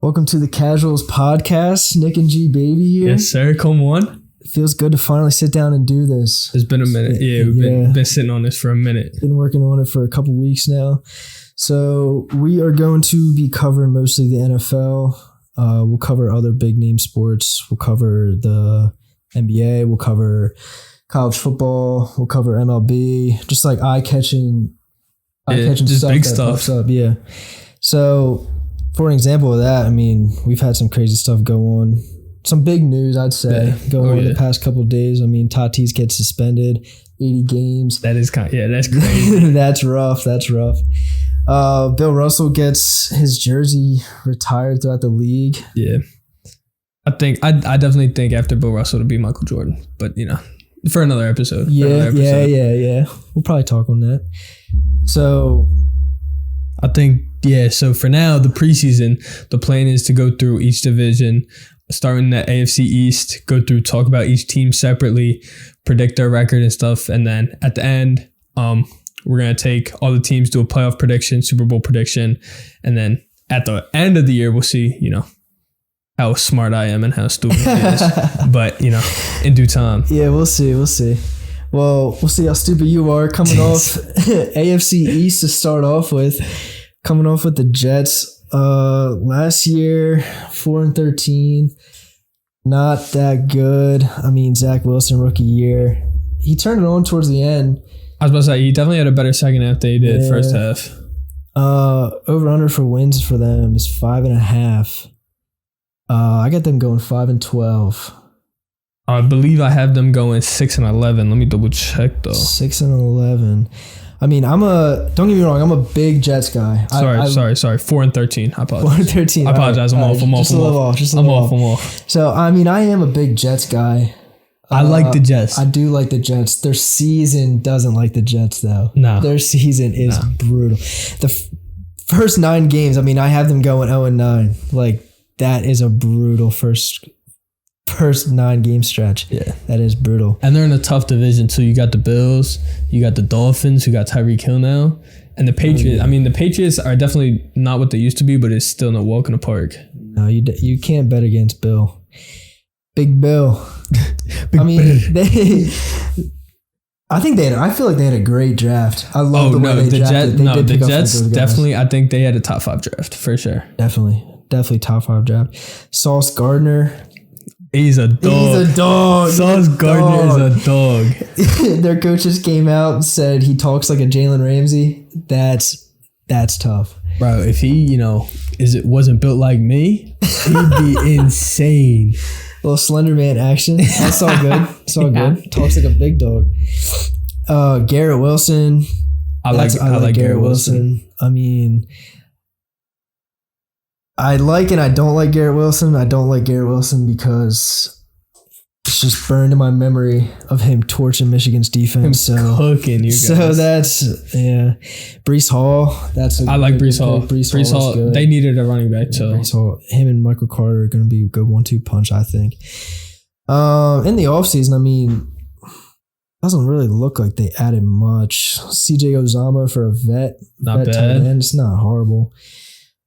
Welcome to the Casuals Podcast. Nick and Gbaby here. Yes, sir. Come on. It feels good to finally sit down and do this. It's been a minute. Yeah, we've been sitting on this for a minute. Been working on it for a couple weeks now. So we are going to be covering mostly the NFL. We'll cover other big name sports. We'll cover the NBA. We'll cover college football. We'll cover MLB. Just like eye-catching just stuff big that stuff. pops up. Yeah. So for an example of that, I mean, we've had some crazy stuff go on. Some big news, I'd say, go on the past couple of days. I mean, Tatis gets suspended, 80 games. That's crazy. That's rough. Bill Russell gets his jersey retired throughout the league. Yeah. I definitely think after Bill Russell it'll be Michael Jordan. But, for another episode. Yeah. We'll probably talk on that. So I think, so for now, the preseason, the plan is to go through each division, starting the AFC East, talk about each team separately, predict their record and stuff. And then at the end, we're going to take all the teams, do a playoff prediction, Super Bowl prediction. And then at the end of the year, we'll see, how smart I am and how stupid it is. But, in due time. Yeah, we'll see. Well, we'll see how stupid you are coming off AFC East to start off with. Coming off with the Jets. Last year, 4-13. Not that good. I mean, Zach Wilson, rookie year. He turned it on towards the end. I was about to say, he definitely had a better second half than he did first half. Over-under for wins for them is 5.5. I got them going 5-12. I believe I have them going 6-11. Let me double check though. 6-11. I mean, don't get me wrong, I'm a big Jets guy. Sorry. 4-13. I apologize. 4-13. I apologize. I'm off. So, I mean, I am a big Jets guy. I like the Jets. I do like the Jets. Their season doesn't like the Jets, though. No. Their season is brutal. The first 9 games, I mean, I have them going 0-9. Like, that is a brutal first 9-game stretch. Yeah. That is brutal. And they're in a tough division too. You got the Bills, you got the Dolphins, who got Tyreek Hill now, and the Patriots. I mean, the Patriots are definitely not what they used to be, but it's still no walk in the park. No, you can't bet against Bill. Big Bill. I mean, I feel like they had a great draft. I love the way they drafted. The Jets definitely. I think they had a top 5 draft for sure. Definitely top 5 draft. Sauce Gardner. He's a dog. Sauce Gardner is a dog. Their coaches came out and said he talks like a Jalen Ramsey. That's tough. Bro, if he, wasn't built like me, he'd be insane. Little slender man action. That's all good. Good. Talks like a big dog. Garrett Wilson. I like Garrett Wilson. I mean, I like and I don't like Garrett Wilson. I don't like Garrett Wilson because it's just burned in my memory of him torching Michigan's defense. Cooking you guys. So that's, Breece Hall. I like Breece Hall. Breece Hall. Good. They needed a running back too. Breece Hall. Him and Michael Carter are going to be a good 1-2 punch, I think. In the offseason, I mean, doesn't really look like they added much. CJ Uzomah for a vet. Not bad. It's not horrible.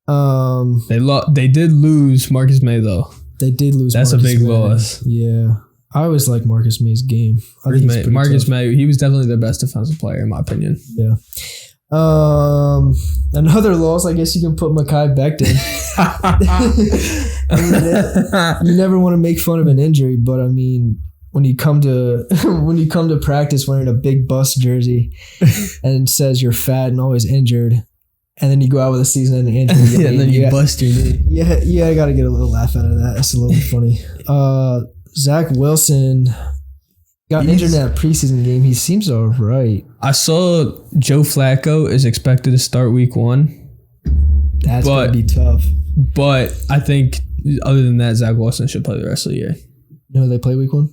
They did lose Marcus May though. They did lose. That's Marcus a big loss. Yeah, I always like Marcus May's game. Marcus May, he was definitely the best defensive player in my opinion. Yeah. Another loss, I guess you can put Mekhi Becton. I mean, you never want to make fun of an injury, but I mean, when you come to practice wearing a big bust jersey and it says you're fat and always injured. And then you go out with a season-ending injury. And then you bust your knee. Yeah, I got to get a little laugh out of that. That's a little funny. Zach Wilson got injured in that preseason game. He seems all right. I saw Joe Flacco is expected to start week 1. That's going to be tough. But I think other than that, Zach Wilson should play the rest of the year. You know they play week 1?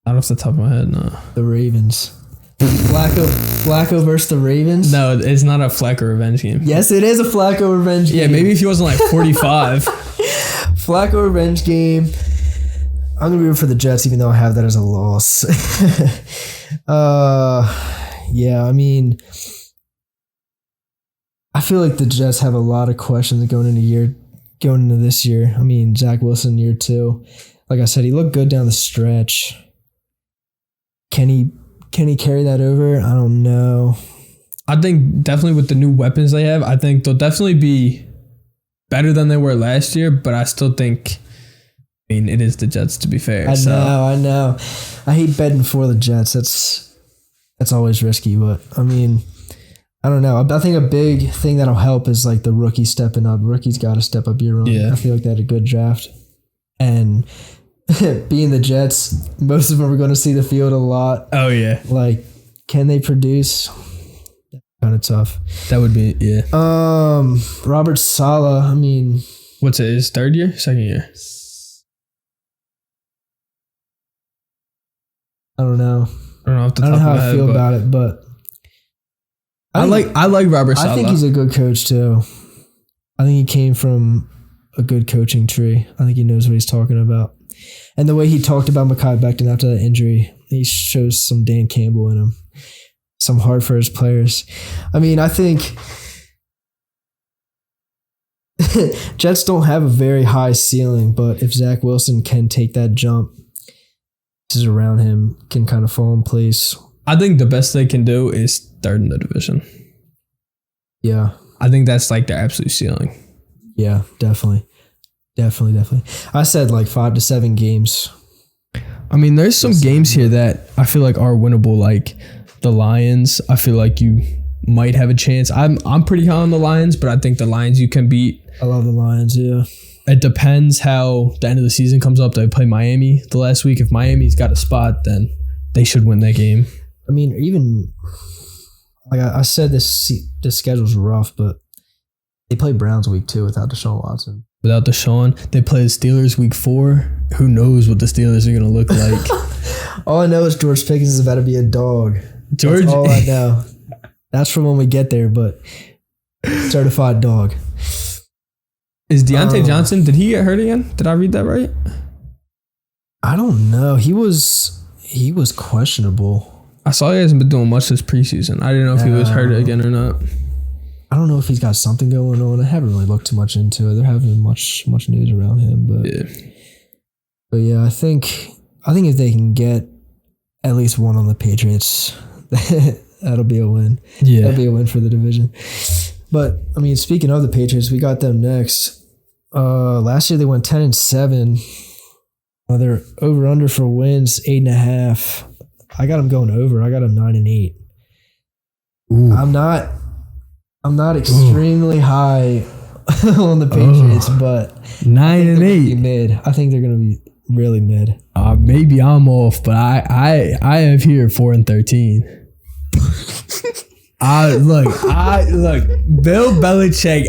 Not off the top of my head, no. The Ravens. Flacco versus the Ravens? No, it's not a Flacco revenge game. Yes, it is a Flacco revenge game. Yeah, maybe if he wasn't like 45. Flacco revenge game. I'm going to root for the Jets, even though I have that as a loss. Yeah, I mean, I feel like the Jets have a lot of questions going into year going into this year. I mean, Zach Wilson year 2. Like I said, he looked good down the stretch. Can he carry that over? I don't know. I think definitely with the new weapons they have, I think they'll definitely be better than they were last year, but I still think, I mean, it is the Jets, to be fair. I know. I hate betting for the Jets. That's always risky, but I mean, I don't know. I think a big thing that'll help is like the rookie stepping up. Rookies got to step up year on. Yeah. I feel like they had a good draft. And being the Jets, most of them are going to see the field a lot. Oh, yeah. Like, can they produce? Kind of tough. That would be, yeah. Robert Saleh, I mean. What's it, his third year? Second year? I don't know. I don't know off the I top don't know of how my I feel head, about it, but I like Robert Saleh. I think he's a good coach too. I think he came from a good coaching tree. I think he knows what he's talking about. And the way he talked about Mekhi Becton after that injury, he shows some Dan Campbell in him. Some heart for his players. I mean, I think Jets don't have a very high ceiling, but if Zach Wilson can take that jump, pieces around him can kind of fall in place. I think the best they can do is third in the division. Yeah. I think that's like their absolute ceiling. Yeah, definitely. I said like 5 to 7 games. I mean, there's some games here that I feel like are winnable, like the Lions. I feel like you might have a chance. I'm pretty high on the Lions, but I think the Lions you can beat. I love the Lions, yeah. It depends how the end of the season comes up. They play Miami the last week. If Miami's got a spot, then they should win that game. I mean, even like I said, this schedule's rough, but they play Browns week 2 without Deshaun Watson. Without Deshaun, they play the Steelers week 4. Who knows what the Steelers are going to look like? All I know is George Pickens is about to be a dog. George, that's all I know. That's from when we get there, but certified dog. Is Deontay Johnson, did he get hurt again? Did I read that right? I don't know. He was questionable. I saw he hasn't been doing much this preseason. I didn't know if he was hurt again or not. I don't know if he's got something going on. I haven't really looked too much into it. There haven't been much news around him, but yeah, I think if they can get at least one on the Patriots, that'll be a win. Yeah, that'll be a win for the division. But I mean, speaking of the Patriots, we got them next. Last year they went 10-7. They're over under for wins 8.5. I got them going over. I got them 9-8. Ooh. I'm not extremely high on the Patriots, but 9-8 mid. I think they're going to be really mid. Maybe I'm off, but I have here 4-13. Look. Bill Belichek.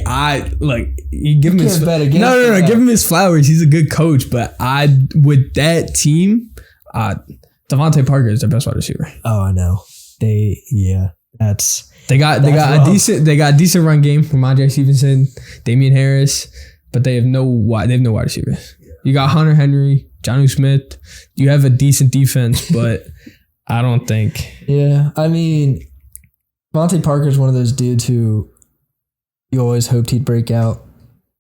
Give him his give him his flowers. He's a good coach, but with that team, Devontae Parker is their best wide receiver. Oh, I know. They got a decent run game from Andre Stevenson, Damian Harris, but they have no wide receivers. You got Hunter Henry, Jonnu Smith. You have a decent defense, but I don't think. Yeah, I mean, Devontae Parker is one of those dudes who you always hoped he'd break out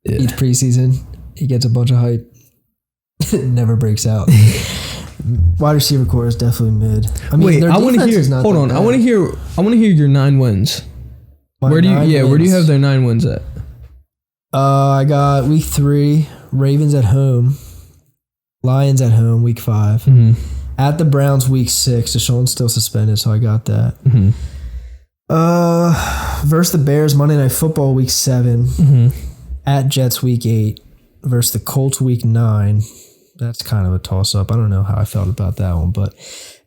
each preseason. He gets a bunch of hype. Never breaks out. Wide receiver core is definitely mid. I mean, wait, I want to hear. Hold on, I want to hear your 9 wins. Where do you have their 9 wins at? I got week 3, Ravens at home, Lions at home, week 5. Mm-hmm. At the Browns, week 6. Deshaun's still suspended, so I got that. Mm-hmm. Versus the Bears, Monday Night Football, week 7. Mm-hmm. At Jets, week 8. Versus the Colts, week 9. That's kind of a toss-up. I don't know how I felt about that one, but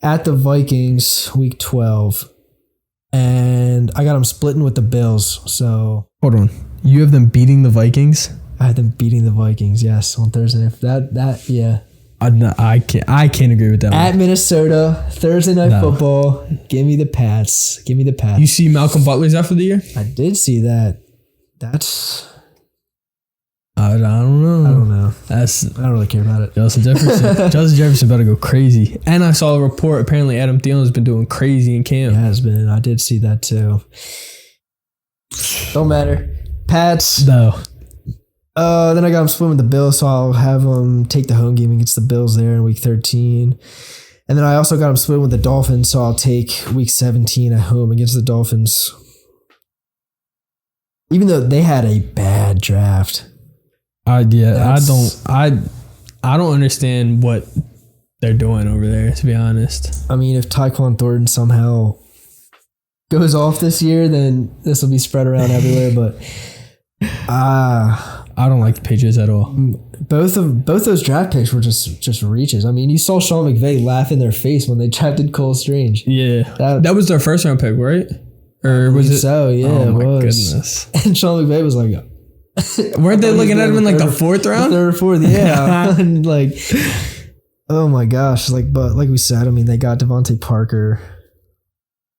at the Vikings, week 12. And I got them splitting with the Bills, so... Hold on. You have them beating the Vikings? I had them beating the Vikings, yes, on Thursday. Yeah. I can't agree with that At one. Thursday Night Football. Give me the Pats. You see Malcolm Butler's out for the year? I did see that. That's... I don't know. I don't really care about it. Justin Jefferson better go crazy. And I saw a report. Apparently, Adam Thielen's been doing crazy in camp. He has been. I did see that too. Don't matter. Pats. No. Then I got him split with the Bills, so I'll have him take the home game against the Bills there in week 13. And then I also got him split with the Dolphins, so I'll take week 17 at home against the Dolphins. Even though they had a bad draft. I don't understand what they're doing over there, to be honest. I mean, if Tyquan Thornton somehow goes off this year, then this will be spread around everywhere. But I don't like the Patriots at all. Both those draft picks were just reaches. I mean, you saw Sean McVay laugh in their face when they drafted Cole Strange. Yeah, that was their first round pick, right? Or was it? So yeah, oh it my was. Goodness! And Sean McVay was like, weren't they looking at him in like the fourth round? Third or fourth, yeah. And like, oh my gosh! But like we said, I mean, they got Devontae Parker,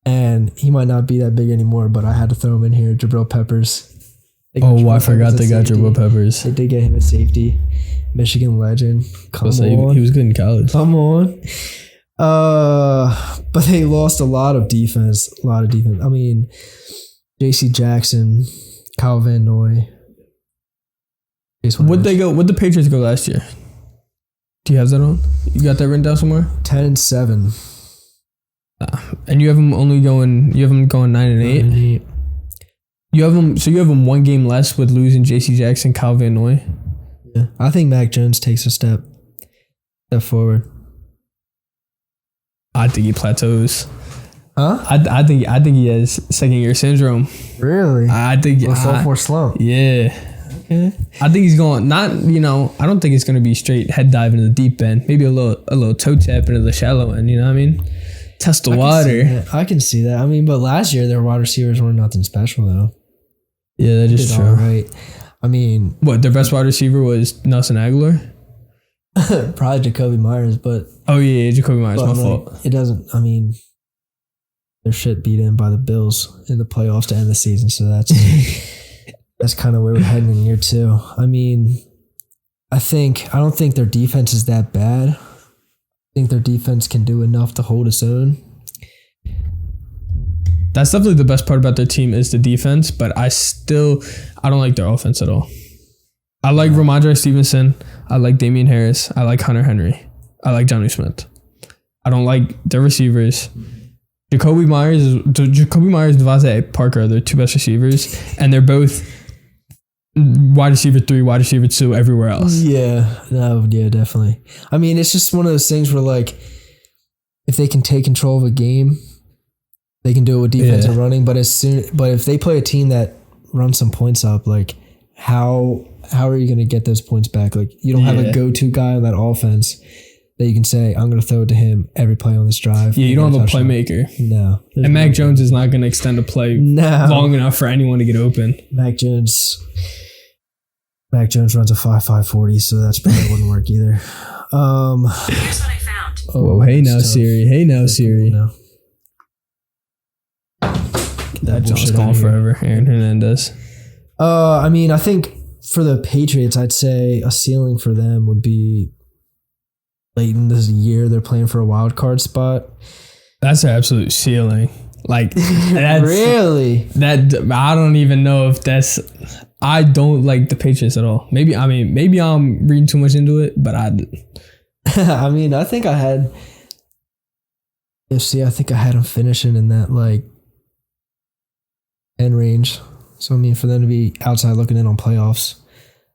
and he might not be that big anymore, but I had to throw him in here. Jabril Peppers. I forgot they got Jabril Peppers. They did get him at safety. Michigan legend. Come on. He was good in college. Come on. But they lost a lot of defense. I mean, J.C. Jackson, Kyle Van Noy. Would the Patriots go last year? Do you have that on? You got that written down somewhere? 10-7. And you have them going 9-8? You have them one game less with losing J.C. Jackson, Kyle Van Noy. Yeah, I think Mac Jones takes a step forward. I think he plateaus. Huh? I think he has second year syndrome. Really? I think sophomore slump. Yeah. Okay. I think he's going I don't think it's going to be straight head dive into the deep end. Maybe a little toe tap into the shallow end. You know what I mean? Test the water. I can see that. I mean, but last year their wide receivers weren't nothing special though. Yeah, that is true. Right. I mean, what, their best wide receiver was Nelson Aguilar? Probably Jacoby Myers, but Jacoby Myers, my fault. It doesn't. I mean, their shit beat in by the Bills in the playoffs to end the season, so that's kind of where we're heading in year 2. I mean, I don't think their defense is that bad. I think their defense can do enough to hold its own. That's definitely the best part about their team is the defense, but I don't like their offense at all. I like Ramondre Stevenson. I like Damian Harris. I like Hunter Henry. I like Johnny Smith. I don't like their receivers. Jacoby Myers and Devontae Parker are their two best receivers, and they're both wide receiver 3, wide receiver 2 everywhere else. Yeah, definitely. I mean, it's just one of those things where like, if they can take control of a game, they can do it with defense and running. But if they play a team that runs some points up, like how are you going to get those points back? Like you don't have a go-to guy on that offense that you can say, I'm going to throw it to him every play on this drive. Yeah, you don't have a playmaker. No. And Mac Jones is not going to extend a play long enough for anyone to get open. Mac Jones runs a 5.5 40, so that's probably wouldn't work either. Here's what I found. Oh, hey now, tough. Siri. Hey now, Siri. No. That Jones gone forever. Aaron Hernandez. I mean, I think for the Patriots, I'd say a ceiling for them would be late in this year. They're playing for a wild card spot. That's an absolute ceiling. Like that's really I don't even know if that's. I don't like the Patriots at all. Maybe I'm reading too much into it, but I mean, I think I had them finishing in that like 10 range. So I mean, for them to be outside looking in on playoffs.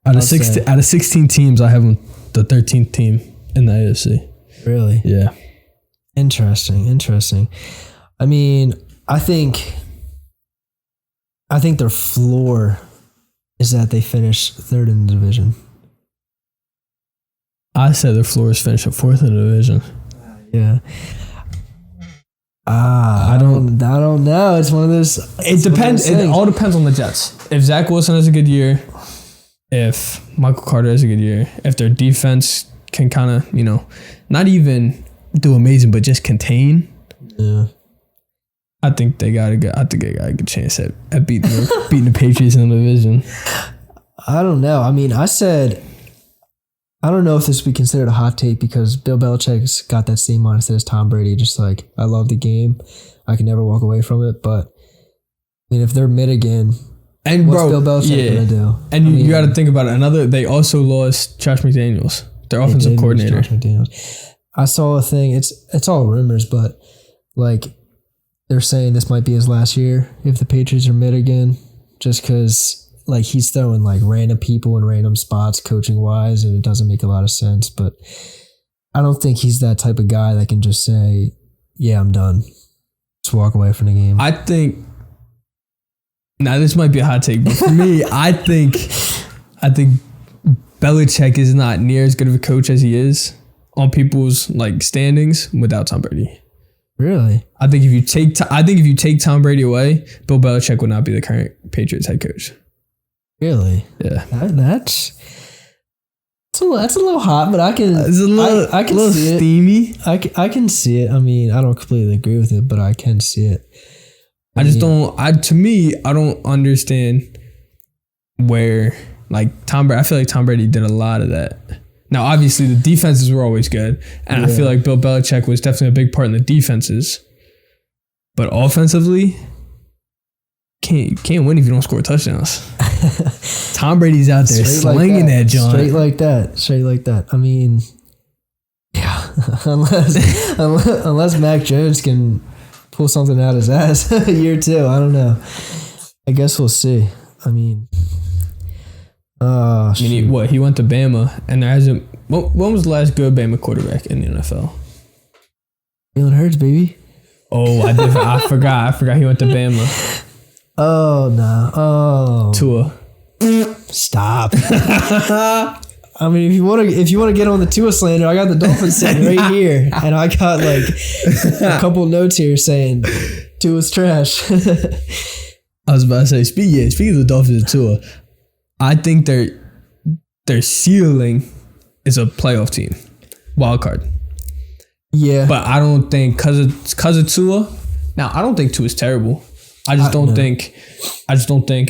Out of 16 teams, I have them the 13th team in the AFC. Really? Yeah. Interesting. I mean, I think their floor is that they finish 3rd in the division. I said their floor is finishing 4th in the division. Yeah. I don't know. It's one of those. It depends. It all depends on the Jets. If Zach Wilson has a good year, if Michael Carter has a good year, if their defense can kind of, not even do amazing, but just contain. Yeah. I think they got a good chance at beating the Patriots in the division. I don't know. I mean, I don't know if this would be considered a hot take because Bill Belichick's got that same mindset as Tom Brady. Just like, I love the game. I can never walk away from it. But, I mean, if they're mid again. And What's bro, Bill Belichick gonna do? And you got to think about it. They also lost Josh McDaniels, their offensive coordinator. Josh McDaniels. I saw a thing. It's all rumors, but like they're saying this might be his last year if the Patriots are mid again, just because like he's throwing like random people in random spots, coaching wise, and it doesn't make a lot of sense. But I don't think he's that type of guy that can just say, "Yeah, I'm done." Just walk away from the game. I think. Now this might be a hot take, but for me, I think Belichick is not near as good of a coach as he is on people's like standings without Tom Brady. Really? I think if you take Tom Brady away, Bill Belichick would not be the current Patriots head coach. Really? Yeah. That's a little hot, but I can. It's a little, I can little see steamy. it. I can see it. I mean, I don't completely agree with it, but I can see it. I don't understand where like I feel like Tom Brady did a lot of that. Now, obviously, the defenses were always good, and I feel like Bill Belichick was definitely a big part in the defenses. But offensively, can't win if you don't score touchdowns. Tom Brady's out there slinging that joint. Straight like that. I mean, yeah, unless Mac Jones can pull something out his ass a year or two. I don't know. I guess we'll see. I mean, he went to Bama, and there hasn't. When was the last good Bama quarterback in the NFL? Jalen Hurts, baby. Oh, I forgot he went to Bama. Oh no. Oh. Tua. Stop. I mean, if you want to get on the Tua slander, I got the Dolphins sitting right here, and I got like a couple notes here saying Tua's trash. I was about to say, speaking of the Dolphins and Tua, I think their ceiling is a playoff team, wild card. Yeah, but I don't think because of Tua. Now, I don't think Tua's terrible. I just don't think,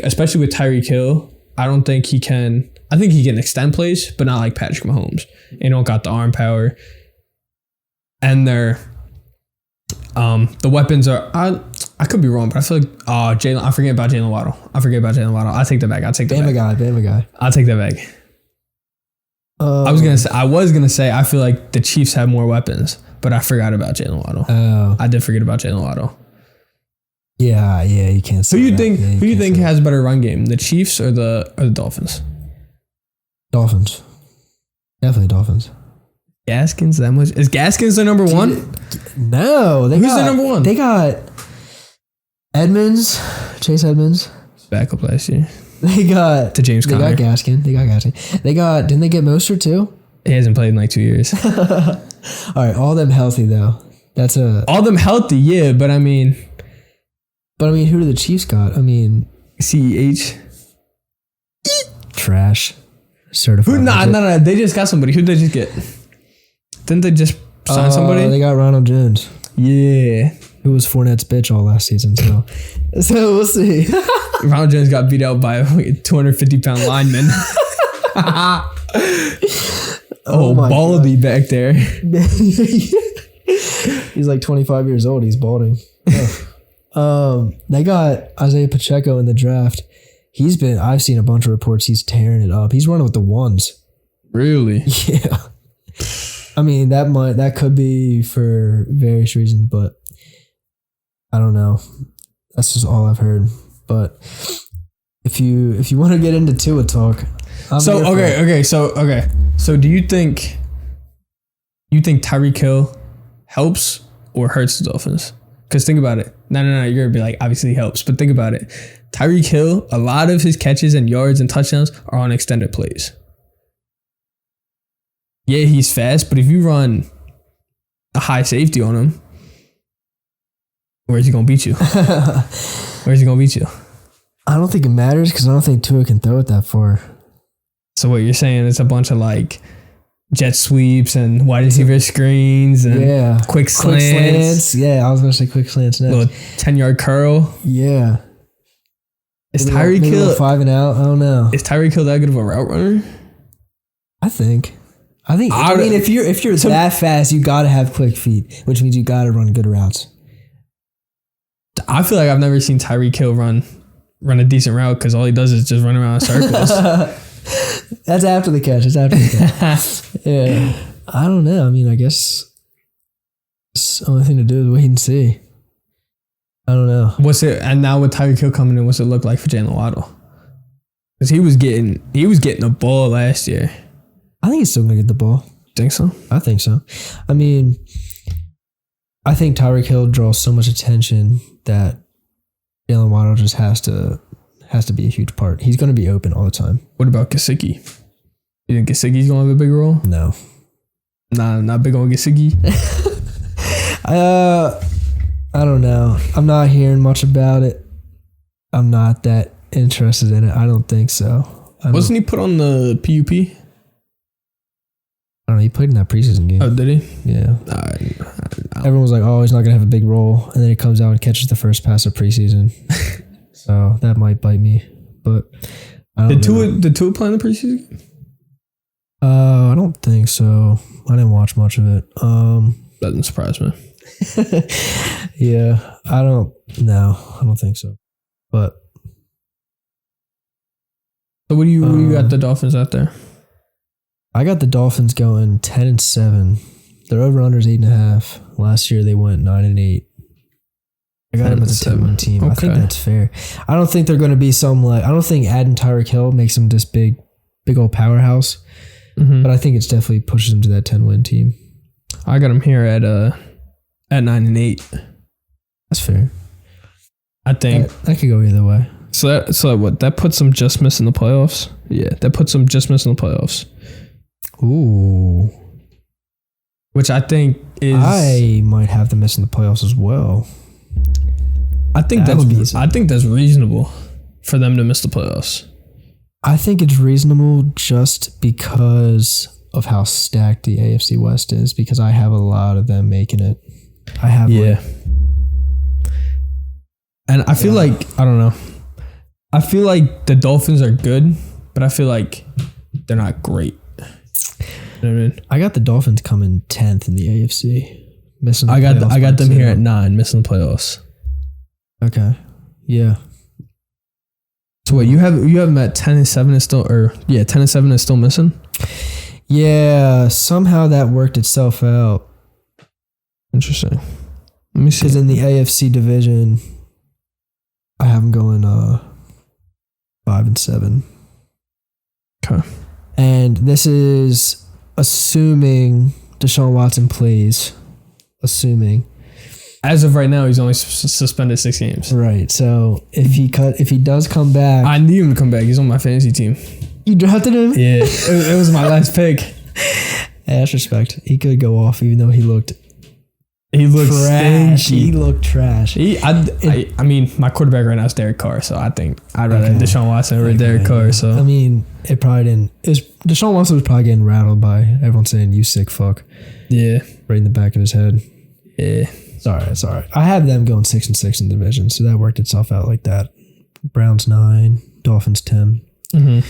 especially with Tyreek Hill, I don't think he can. I think he can extend plays, but not like Patrick Mahomes. They don't got the arm power, and the weapons are. I could be wrong, but I feel like Jalen. I forget about Jalen Waddle. I take that back. Bama guy. I'll take that back. I was gonna say I feel like the Chiefs have more weapons, but I forgot about Jalen Waddle. Oh, I did forget about Jalen Waddle. Yeah, you can't. Who you think has a better run game, the Chiefs or the Dolphins? Dolphins, definitely Dolphins. Gaskins that much? Is Gaskins their number one? No, who's their number one? They got Chase Edmonds. Backup last year. They got to James Conner. They got Gaskin. Didn't they get Mostert too? He hasn't played in like 2 years. All right, all them healthy though. All them healthy, yeah. But I mean, who do the Chiefs got? I mean, CEH. Trash. Certified. No. They just got somebody. Who'd they just get? Didn't they just sign somebody? They got Ronald Jones. Yeah. Who was Fournette's bitch all last season, so we'll see. Ronald Jones got beat out by a 250-pound lineman. Baldy God. Back there. He's like 25 years old. He's balding. They got Isaiah Pacheco in the draft. I've seen a bunch of reports. He's tearing it up. He's running with the ones. Really? Yeah. I mean, that could be for various reasons, but I don't know. That's just all I've heard. But if you want to get into Tua talk, So do you think Tyreek Hill helps or hurts the Dolphins? Because think about it. No, you're gonna be like, obviously he helps, but think about it. Tyreek Hill, a lot of his catches and yards and touchdowns are on extended plays. Yeah, he's fast, but if you run a high safety on him, where's he gonna beat you? I don't think it matters because I don't think Tua can throw it that far. So what you're saying is a bunch of like jet sweeps and wide receiver screens and quick slants. Yeah, I was gonna say quick slants next. Little 10-yard curl. Yeah. Is Tyreek Hill 5 and out? I don't know. Is Tyreek Hill that good of a route runner? I mean, if you're that fast, you gotta have quick feet, which means you gotta run good routes. I feel like I've never seen Tyreek Hill run run a decent route because all he does is just run around in circles. That's after the catch. Yeah. I don't know. I mean, I guess it's the only thing to do is wait and see. I don't know. And now with Tyreek Hill coming in, what's it look like for Jalen Waddle? Because he was getting the ball last year. I think he's still gonna get the ball. Think so? I think so. I mean, I think Tyreek Hill draws so much attention that Jalen Waddle just has to be a huge part. He's going to be open all the time. What about Gesicki? You think Gesicki's going to have a big role? No. Nah, not big on Gesicki. I don't know. I'm not hearing much about it. I'm not that interested in it. I don't think so. Wasn't he put on the PUP? I don't know. He played in that preseason game. Oh, did he? Yeah. Everyone was like, oh, he's not going to have a big role. And then he comes out and catches the first pass of preseason. So that might bite me. But I don't know. Did Tua play in the preseason? I don't think so. I didn't watch much of it. Doesn't surprise me. Yeah. I don't think so. But so what do you got the Dolphins out there? I got the Dolphins going 10-7. Their over-under is 8.5. Last year they went 9-8. I got them as a 10-win team. Okay. I think that's fair. I don't think they're going to be I don't think adding Tyreek Hill makes them this big old powerhouse. Mm-hmm. But I think it's definitely pushes them to that 10-win team. I got them here at 9-8. That's fair. I think that could go either way. So what? That puts them just missing the playoffs. Yeah, that puts them just missing the playoffs. Ooh. Which I think is... I might have them missing the playoffs as well. I think that's reasonable for them to miss the playoffs. I think it's reasonable just because of how stacked the AFC West is, because I have a lot of them making it. I have and I feel like, I don't know. I feel like the Dolphins are good, but I feel like they're not great. You know what I mean? I got the Dolphins coming 10th in the AFC. Missing the playoffs. I got them here at 9, missing the playoffs. Okay. Yeah. So what, you have them at 10-7 is still 10-7 is still missing? Yeah, somehow that worked itself out. Interesting. Let me see. Because in the AFC division, I have them going 5-7. Okay. And this is assuming Deshaun Watson plays. Assuming. As of right now, he's only suspended 6 games. Right. So if he does come back, I need him to come back. He's on my fantasy team. You drafted him? Yeah. It was my last pick. Hey, that's respect. He could go off, even though he looked trash. He looked trash. I mean, my quarterback right now is Derek Carr, so I think I'd rather have Deshaun Watson over Derek Carr. So I mean, it probably didn't. Deshaun Watson was probably getting rattled by everyone saying "you sick fuck." Yeah, right in the back of his head. Yeah, it's all right. I had them going 6-6 in the division, so that worked itself out like that. Browns 9, Dolphins 10. Mm-hmm.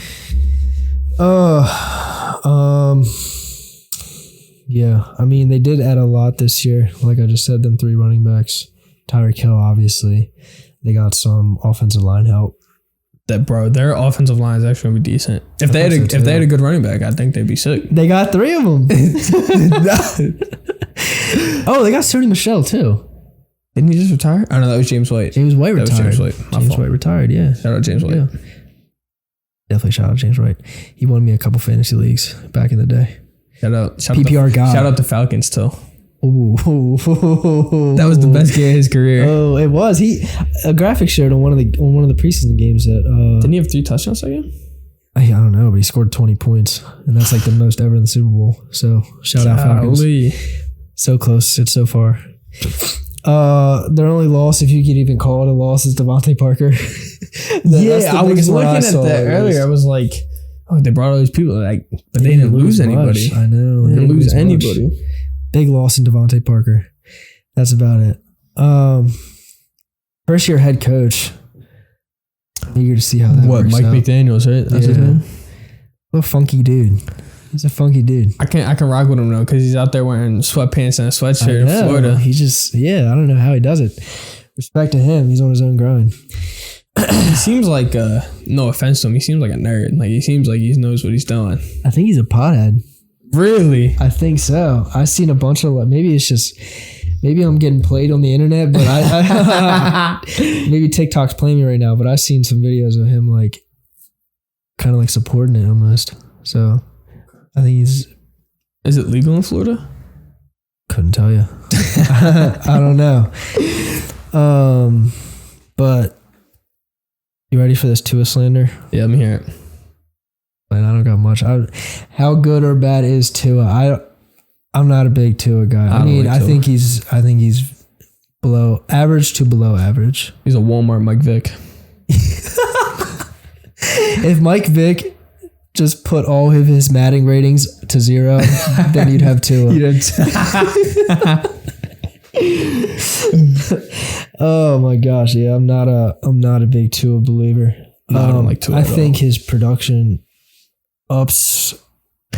Yeah, I mean, they did add a lot this year. Like I just said, them 3 running backs. Tyreek Hill, obviously. They got some offensive line help. Their offensive line is actually going to be decent. If they had a good running back, I think they'd be sick. They got 3 of them. Oh, they got Sony Michel, too. Didn't he just retire? I know that was James White. James White retired. James White retired, yeah. Shout out James White. Yeah. Definitely shout out James White. He won me a couple fantasy leagues back in the day. Shout out PPR guy. Shout out to Falcons too. Ooh. That was the best game of his career. Oh, it was. A graphic showed on one of the preseason games that didn't he have 3 touchdowns that game? I don't know, but he scored 20 points, and that's like the most ever in the Super Bowl. So shout out Falcons. So close, it's so far. Their only loss, if you could even call it a loss, is Devontae Parker. I was looking at that earlier. I was like, oh, they brought all these people, but they didn't lose anybody. I know. They didn't lose anybody. Much. Big loss in Devontae Parker. That's about it. First year head coach. I'm eager to see how that works Mike out. McDaniels, right? That's his name? What a funky dude. He's a funky dude. I can rock with him though, because he's out there wearing sweatpants and a sweatshirt in Florida. He just, I don't know how he does it. Respect to him. He's on his own grind. He seems like, no offense to him, he seems like a nerd. Like, he seems like he knows what he's doing. I think he's a pothead. Really? I think so. I've seen a bunch of, maybe I'm getting played on the internet, but I maybe TikTok's playing me right now, but I've seen some videos of him like kind of like supporting it almost. So I think he's... Is it legal in Florida? Couldn't tell you. I don't know. But you ready for this Tua slander? Yeah, I'm here. And I don't got much. How good or bad is Tua? I'm not a big Tua guy. I mean, I think he's below average to below average. He's a Walmart Mike Vick. If Mike Vick just put all of his Madden ratings to 0, then you'd have Tua. Oh my gosh, yeah, I'm not a big Tua believer. No, I don't like Tua. I think his production ups.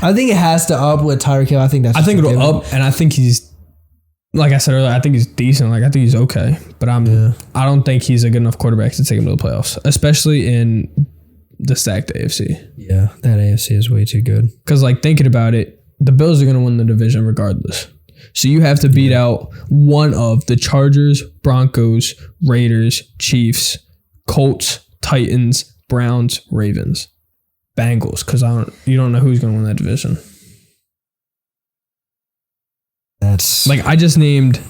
I think it has to up with Tyreek Hill. I think it'll up, and I think he's, like I said earlier, I think he's decent. Like, I think he's okay, but I don't think he's a good enough quarterback to take him to the playoffs, especially in the stacked AFC. Yeah, that AFC is way too good. Because, like, thinking about it, the Bills are going to win the division regardless. So you have to beat out one of the Chargers, Broncos, Raiders, Chiefs, Colts, Titans, Browns, Ravens, Bengals. Because you don't know who's going to win that division. That's like, I just named,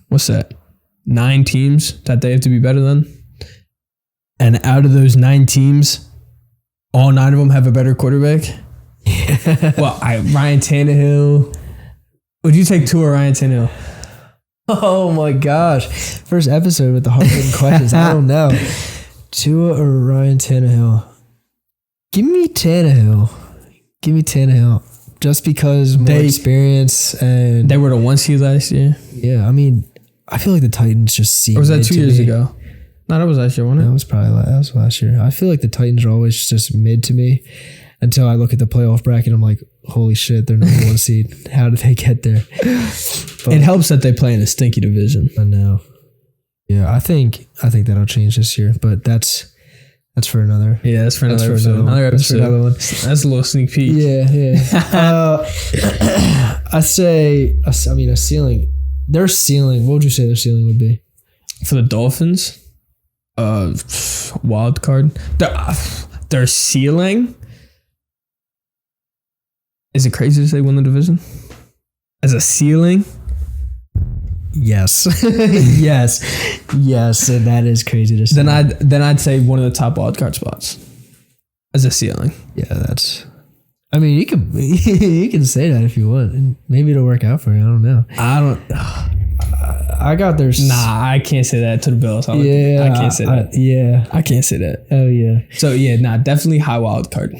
what's that? 9 teams that they have to be better than. And out of those 9 teams, all 9 of them have a better quarterback. Yeah. Well, Ryan Tannehill. Would you take Tua or Ryan Tannehill? Oh my gosh. First episode with the hard-hitting questions. I don't know. Tua or Ryan Tannehill? Give me Tannehill. Just because more experience and... They were the 1 seed last year? Yeah, I mean, I feel like the Titans just see... Or was that 2 years ago? No, that was last year, wasn't it? That was last year. I feel like the Titans are always just mid to me until I look at the playoff bracket. I'm like, holy shit, they're number 1 seed. How did they get there? But it helps that they play in a stinky division. I know. Yeah, I think that'll change this year, but that's for another. Yeah, that's for another episode. That's for another one. That's a little sneak peek. Yeah. I mean, a ceiling. Their ceiling. What would you say their ceiling would be for the Dolphins? Wild card. Their ceiling. Is it crazy to say win the division? As a ceiling? Yes. Yes, and that is crazy to say. Then I'd say one of the top wild card spots. As a ceiling. Yeah, that's... I mean, you can say that if you want. And maybe it'll work out for you. I don't know. I got their... Nah, I can't say that to the Bills. I can't say that. I can't say that. Oh, yeah. So, yeah, definitely high wild card.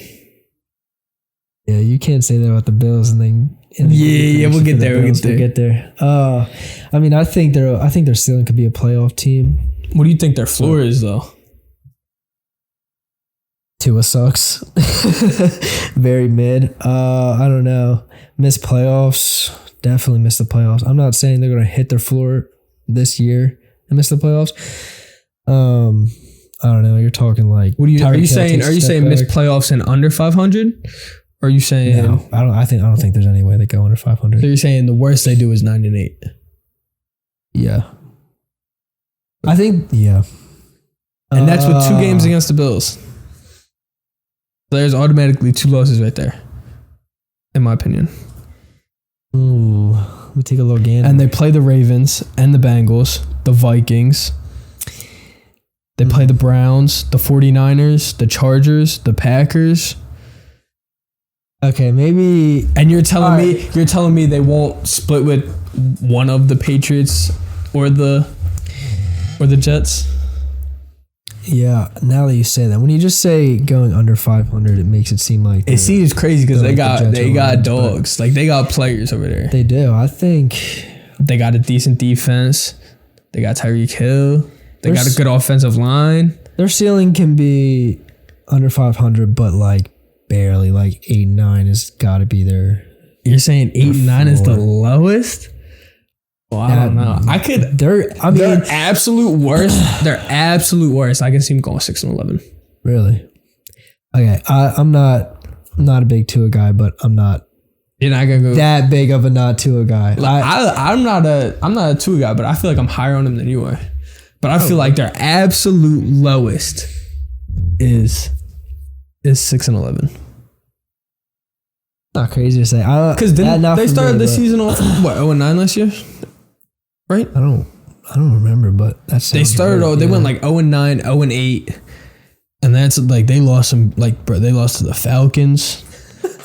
Yeah, you can't say that about the Bills and then... we'll get there. We'll get there. I mean, I think their ceiling could be a playoff team. What do you think their floor is, though? Tua sucks. Very mid. I don't know. Miss playoffs. Definitely miss the playoffs. I'm not saying they're going to hit their floor this year and miss the playoffs. I don't know. You're talking like... Are you saying miss playoffs and under 500? Or are you saying... No, I don't think there's any way they go under 500. So you're saying the worst they do is 9-8? Yeah. I think... Yeah. And that's with 2 games against the Bills. There's automatically 2 losses right there. In my opinion. Ooh. Let me take a little gander. And they play the Ravens and the Bengals, the Vikings. They play the Browns, the 49ers, the Chargers, the Packers. Okay, maybe... And you're telling me they won't split with one of the Patriots or the Jets? Yeah, now that you say that. When you just say going under 500, it makes it seem like... It seems crazy because they got dogs. Like, they got players over there. They do. I think... They got a decent defense. They got Tyreek Hill. They got a good offensive line. Their ceiling can be under 500, but like barely. Like 8-9 has got to be their... You're saying 8-9 is the lowest? Well, I don't know. They're absolute worst. They're absolute worst. I can see them going 6-11. Really? Okay. I'm not a big Tua guy, but I'm not. You're not gonna go that big of a not Tua guy. I'm not a Tua guy, but I feel like I'm higher on him than you are. But I feel like their absolute lowest is 6-11. Not crazy to say. Because they started the season off 0-9 last year, right? I don't remember, but that's they started. They went like 0-9, 0-8, and that's like they lost some. Like, bro, they lost to the Falcons.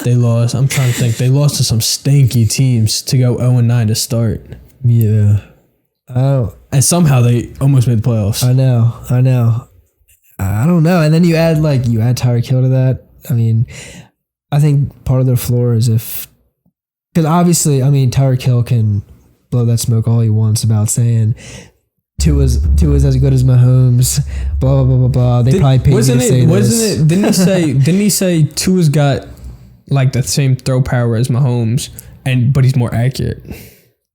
They lost. I'm trying to think. They lost to some stinky teams to go 0-9 to start. Yeah. And somehow they almost made the playoffs. I know. I don't know. And then you add Tyreek Hill to that. I mean, I think part of their floor is because obviously, I mean, Tyreek Hill can blow that smoke all he wants about saying Tua's as good as Mahomes. Blah blah blah blah blah. They probably paid me to say this. Didn't he say Tua's got like the same throw power as Mahomes, but he's more accurate?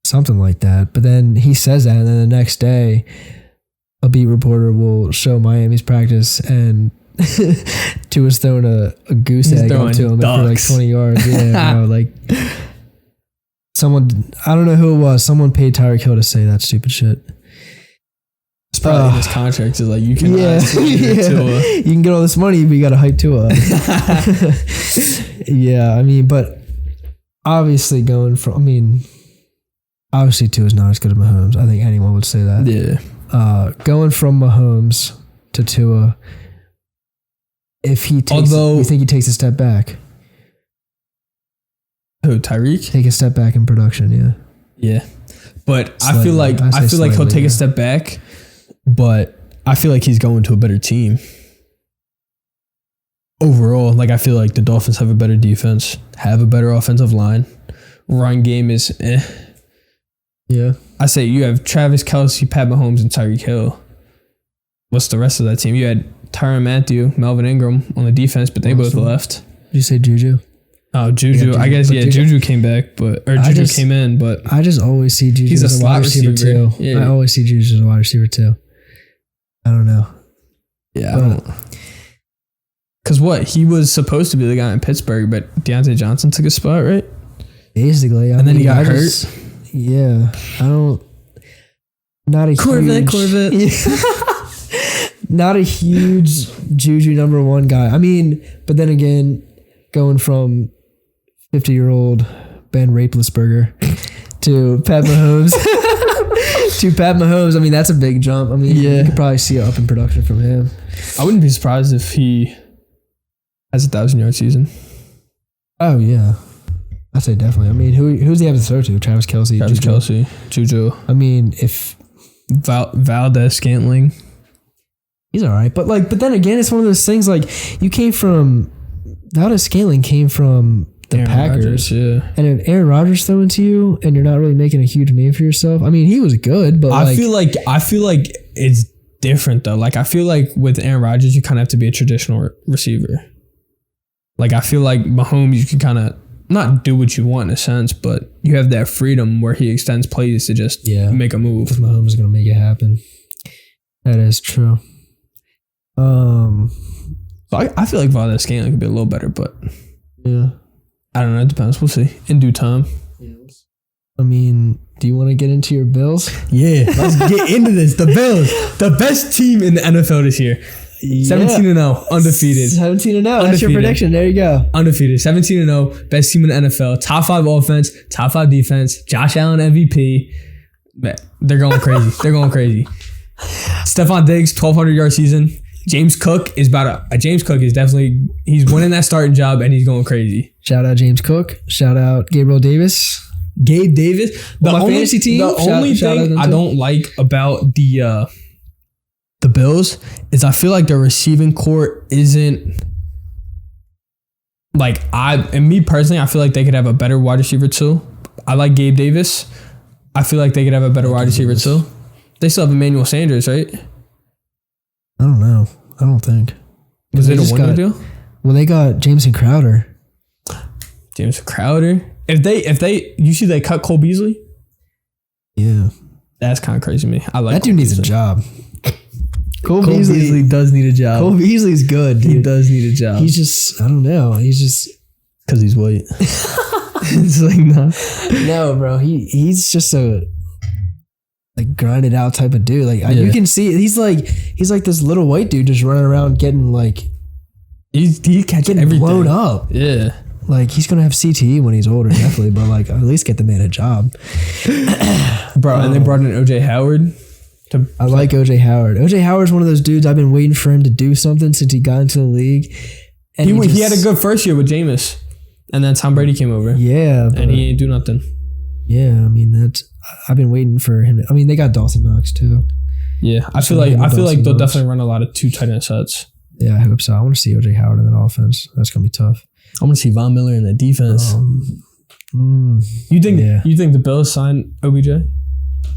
Something like that. But then he says that, and then the next day, a beat reporter will show Miami's practice, and Tua's throwing a goose egg up to him for like 20 yards. Yeah, bro, like someone, I don't know who it was. Someone paid Tyreek Hill to say that stupid shit. It's probably in his contract. Is like you can Tua. You can get all this money, but you got to hype Tua. Yeah, I mean, but obviously obviously Tua's not as good as Mahomes. I think anyone would say that. Yeah. Going from Mahomes to Tua, you think he takes a step back? Who, Tyreek? Take a step back in production, yeah. Yeah. But Slightly. I feel like he'll take a step back, but I feel like he's going to a better team. Overall, like I feel like the Dolphins have a better defense, have a better offensive line. Run game is Yeah. I say you have Travis Kelce, Pat Mahomes, and Tyreek Hill. What's the rest of that team? You had Tyrann Mathieu, Melvin Ingram on the defense, but they both left. Did you say Juju? Oh, Juju. I guess, Juju came back, Juju came in, but I just always see Juju he's as a wide receiver too. Yeah. I always see Juju as a wide receiver too. I don't know. Yeah, I don't. Because he was supposed to be the guy in Pittsburgh, but Deontay Johnson took his spot, right? Basically. And then he got hurt. Yeah. Not a huge Juju number one guy. I mean, but then again, going from 50-year-old Ben Raplesberger to Pat Mahomes. I mean, that's a big jump. I mean, you could probably see it up in production from him. I wouldn't be surprised if he has a 1,000-yard season. Oh, yeah. I'd say definitely. I mean, who's he have to throw to? Travis Kelce, Juju. I mean, if Valdez-Scantling. He's all right. But then again, it's one of those things like Valdez-Scantling came from the Aaron Packers. Rodgers, yeah. And if Aaron Rodgers throwing to you and you're not really making a huge name for yourself, I mean, he was good, but I feel like it's different though. Like I feel like with Aaron Rodgers, you kind of have to be a traditional receiver. Like I feel like Mahomes, you can kind of not do what you want in a sense, but you have that freedom where he extends plays to just make a move. Because Mahomes is going to make it happen. That is true. So I feel like Valdez-Scantling could be a little better, but yeah, I don't know. It depends. We'll see in due time. I mean, do you want to get into your Bills? Yeah, let's get into this. The Bills, the best team in the NFL this year. 17-0, undefeated. 17-0. That's your prediction. There you go. Undefeated. 17-0, best team in the NFL. Top 5 offense, top 5 defense. Josh Allen MVP. They're going crazy. Stephon Diggs, 1,200-yard season. James Cook is definitely, he's winning that starting job and he's going crazy. Shout out James Cook. Shout out Gabriel Davis. The fantasy team. The only thing I don't like about the Bills is I feel like their receiving core isn't like me personally, I feel like they could have a better wide receiver too. I like Gabe Davis. I feel like they could have a better wide receiver too. They still have Emmanuel Sanders, right? I don't know. I don't think. Was it a one-year deal? Well, they got Jameson Crowder. If they you see they cut Cole Beasley? Yeah. That's kind of crazy to me. I like that dude needs a job. Cole Beasley does need a job. Cole Beasley's good, dude. He does need a job. He's just, I don't know. He's just... Because he's white. It's like, no, bro. He's just a like grinded out type of dude. Like you can see he's like this little white dude just running around getting like he catching everything blown up. Yeah. Like he's gonna have CTE when he's older, definitely. But like at least get the man a job, bro. And they brought in OJ Howard. I like OJ Howard. OJ Howard's one of those dudes I've been waiting for him to do something since he got into the league. And he had a good first year with Jameis, and then Tom Brady came over. Yeah, and he ain't do nothing. Yeah, I mean I've been waiting for him. I mean they got Dawson Knox too. Yeah, I feel like they'll definitely run a lot of 2 tight end sets. Yeah, I hope so. I want to see OJ Howard in that offense. That's gonna be tough. I want to see Von Miller in the defense. You think the Bills sign OBJ?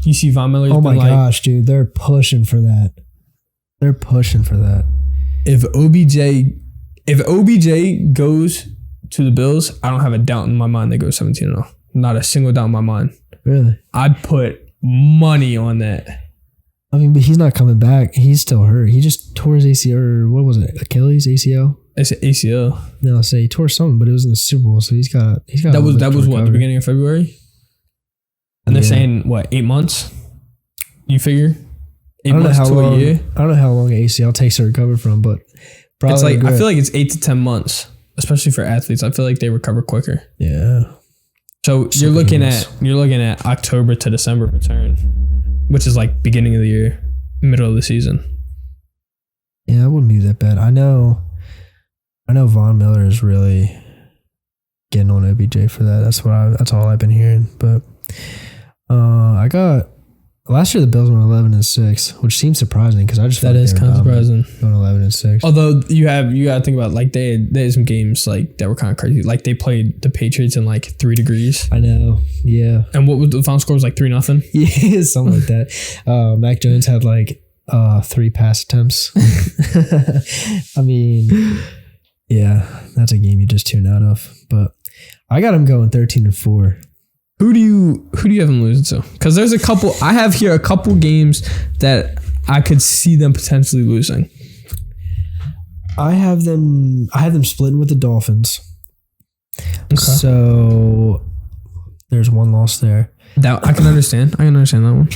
You see Von Miller's oh my gosh, dude, they're pushing for that. If OBJ goes to the Bills, I don't have a doubt in my mind they go 17-0. Not a single doubt in my mind. Really? I'd put money on that. I mean, but he's not coming back. He's still hurt. He just tore his ACL, or what was it? Achilles, ACL? It's an ACL. No, I say he tore something, but it was in the Super Bowl, so he's got. That was what, the beginning of February, and they're saying what, 8 months? You figure 8 months to a year. I don't know how long an ACL takes to recover from, but probably it's like I feel like it's 8 to 10 months, especially for athletes. I feel like they recover quicker. Yeah. So you're looking at October to December return, which is like beginning of the year, middle of the season. Yeah, it wouldn't be that bad. I know Von Miller is really getting on OBJ for that. That's all I've been hearing. But I got last year the Bills went 11-6, which seems surprising because I just that is kind of surprising. Going 11-6. Although you gotta think about like they had some games like that were kind of crazy. Like they played the Patriots in like 3 degrees. I know. Yeah. And what was the final score? Was like 3-0. Yeah, something like that. Mac Jones had like 3 pass attempts. I mean, yeah, that's a game you just tune out of. But I got him going 13-4. Who do you have them losing to? Because there's a couple. I have here a couple games that I could see them potentially losing. I have them splitting with the Dolphins. Okay. So there's one loss there. That I can understand. I can understand that one.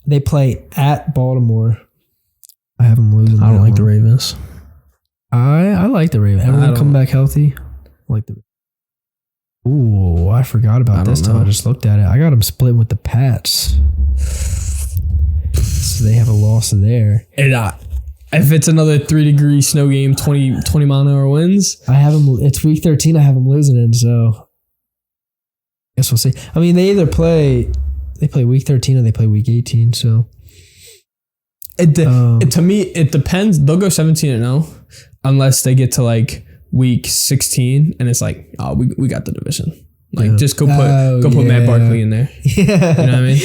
They play at Baltimore. I have them losing. I don't like the Ravens. I like the Ravens. Everyone come back healthy. I like the. Ooh, I forgot about this till I just looked at it. I got them split with the Pats. So they have a loss there. And if it's another 3-degree snow game, 20 mile an hour winds. I have them. It's week 13. I have them losing it. So I guess we'll see. I mean, they either play week 13 or they play week 18. So to me, it depends. They'll go 17-0 unless they get to like week 16 and it's like, oh, we got the division. Like just go put Matt Barkley in there. Yeah. You know what I mean?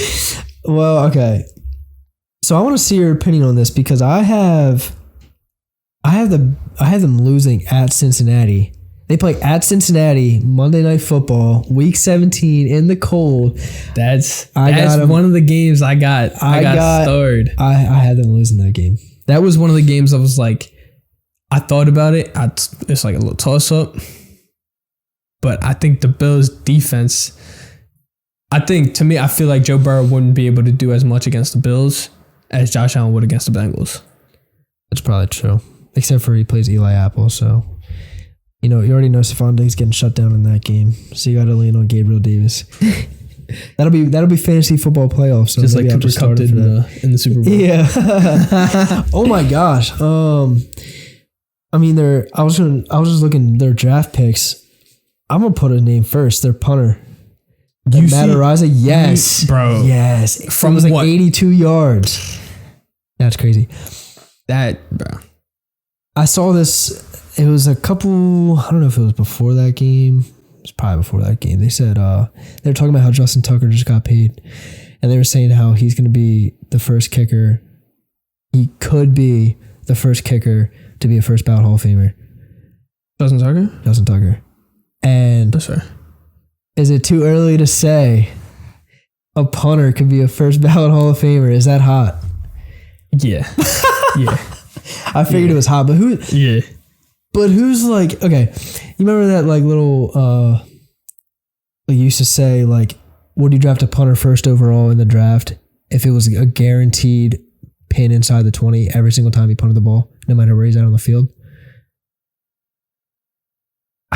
Well, okay. So I want to see your opinion on this because I have them losing at Cincinnati. They play at Cincinnati Monday Night Football, week 17 in the cold. That's one of the games I got starred. I had them losing that game. That was one of the games I was like, I thought about it. It's like a little toss-up. But I think the Bills' defense, I feel like Joe Burrow wouldn't be able to do as much against the Bills as Josh Allen would against the Bengals. That's probably true. Except for he plays Eli Apple, so you already know Stephon Diggs getting shut down in that game. So you got to lean on Gabriel Davis. That'll be fantasy football playoffs. So just like Cooper Kupp did in the Super Bowl. Yeah. Oh my gosh. I mean, I was just looking their draft picks. I'm gonna put a name first. Their punter, Matt Araiza. Yes, bro. Yes, from like 82 yards. That's crazy. Bro. I saw this. It was a couple. I don't know if it was before that game. It was probably before that game. They said they were talking about how Justin Tucker just got paid, and they were saying how he's gonna be the first kicker. He could be the first kicker to be a first ballot Hall of Famer. Justin Tucker. And that's fair. Is it too early to say a punter could be a first ballot Hall of Famer. Is that hot? Yeah. Yeah. I figured it was hot, but who? Yeah. But who's like, okay, you remember that like little, they used to say like, would you draft a punter first overall in the draft if it was a guaranteed pin inside the 20 every single time he punted the ball, no matter where he's at on the field?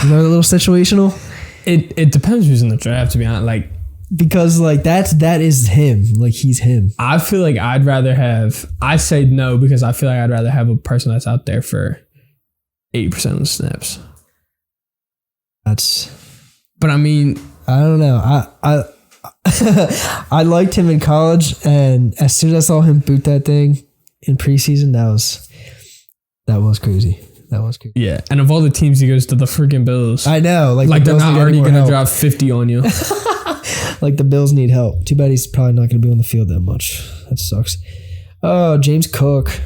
Remember the little situational? It depends who's in the draft, to be honest. Like, because like that is him. Like he's him. I feel like I say no because I feel like I'd rather have a person that's out there for 80% of the snaps. But I mean, I don't know. I liked him in college, and as soon as I saw him boot that thing in preseason, that was crazy. That was crazy. Yeah, and of all the teams, he goes to the freaking Bills. I know. Like they're not already going to drop 50 on you. Like the Bills need help. Too bad he's probably not going to be on the field that much. That sucks. Oh, James Cook.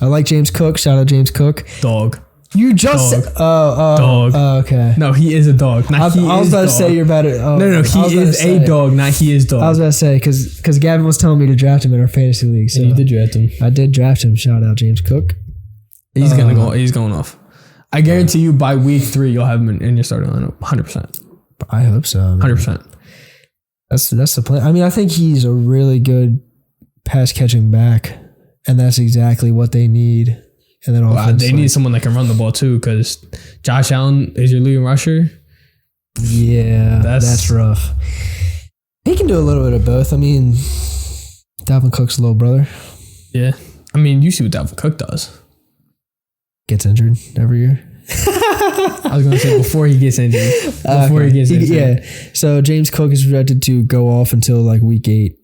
I like James Cook. Shout out James Cook. Dog. You just said, dog. Okay. No, he is a dog. I was about to say you're about to. No, he is a dog, not he is dog. I was about to say because Gavin was telling me to draft him in our fantasy league. So you did draft him. I did draft him. Shout out James Cook. He's gonna go. He's going off. I guarantee you by week 3 you'll have him in your starting lineup. 100%. I hope so. 100%. That's the plan. I mean, I think he's a really good pass catching back, and that's exactly what they need. And then they need someone that can run the ball too, because Josh Allen is your leading rusher. Yeah, that's rough. He can do a little bit of both. I mean, Dalvin Cook's little brother. Yeah. I mean, you see what Dalvin Cook does. Gets injured every year. I was going to say before he gets injured. Yeah. So James Cook is projected to go off until like week 8,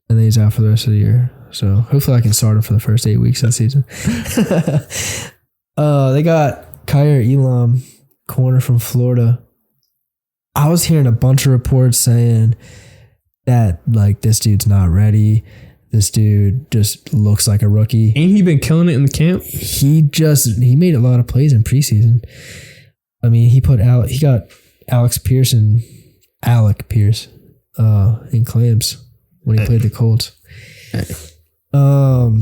and then he's out for the rest of the year. So hopefully I can start him for the first 8 weeks of the season. They got Kyer Elam, corner from Florida. I was hearing a bunch of reports saying that like this dude's not ready. This dude just looks like a rookie. Ain't he been killing it in the camp? He made a lot of plays in preseason. I mean, he got Alec Pierce in clams when he played the Colts. Well,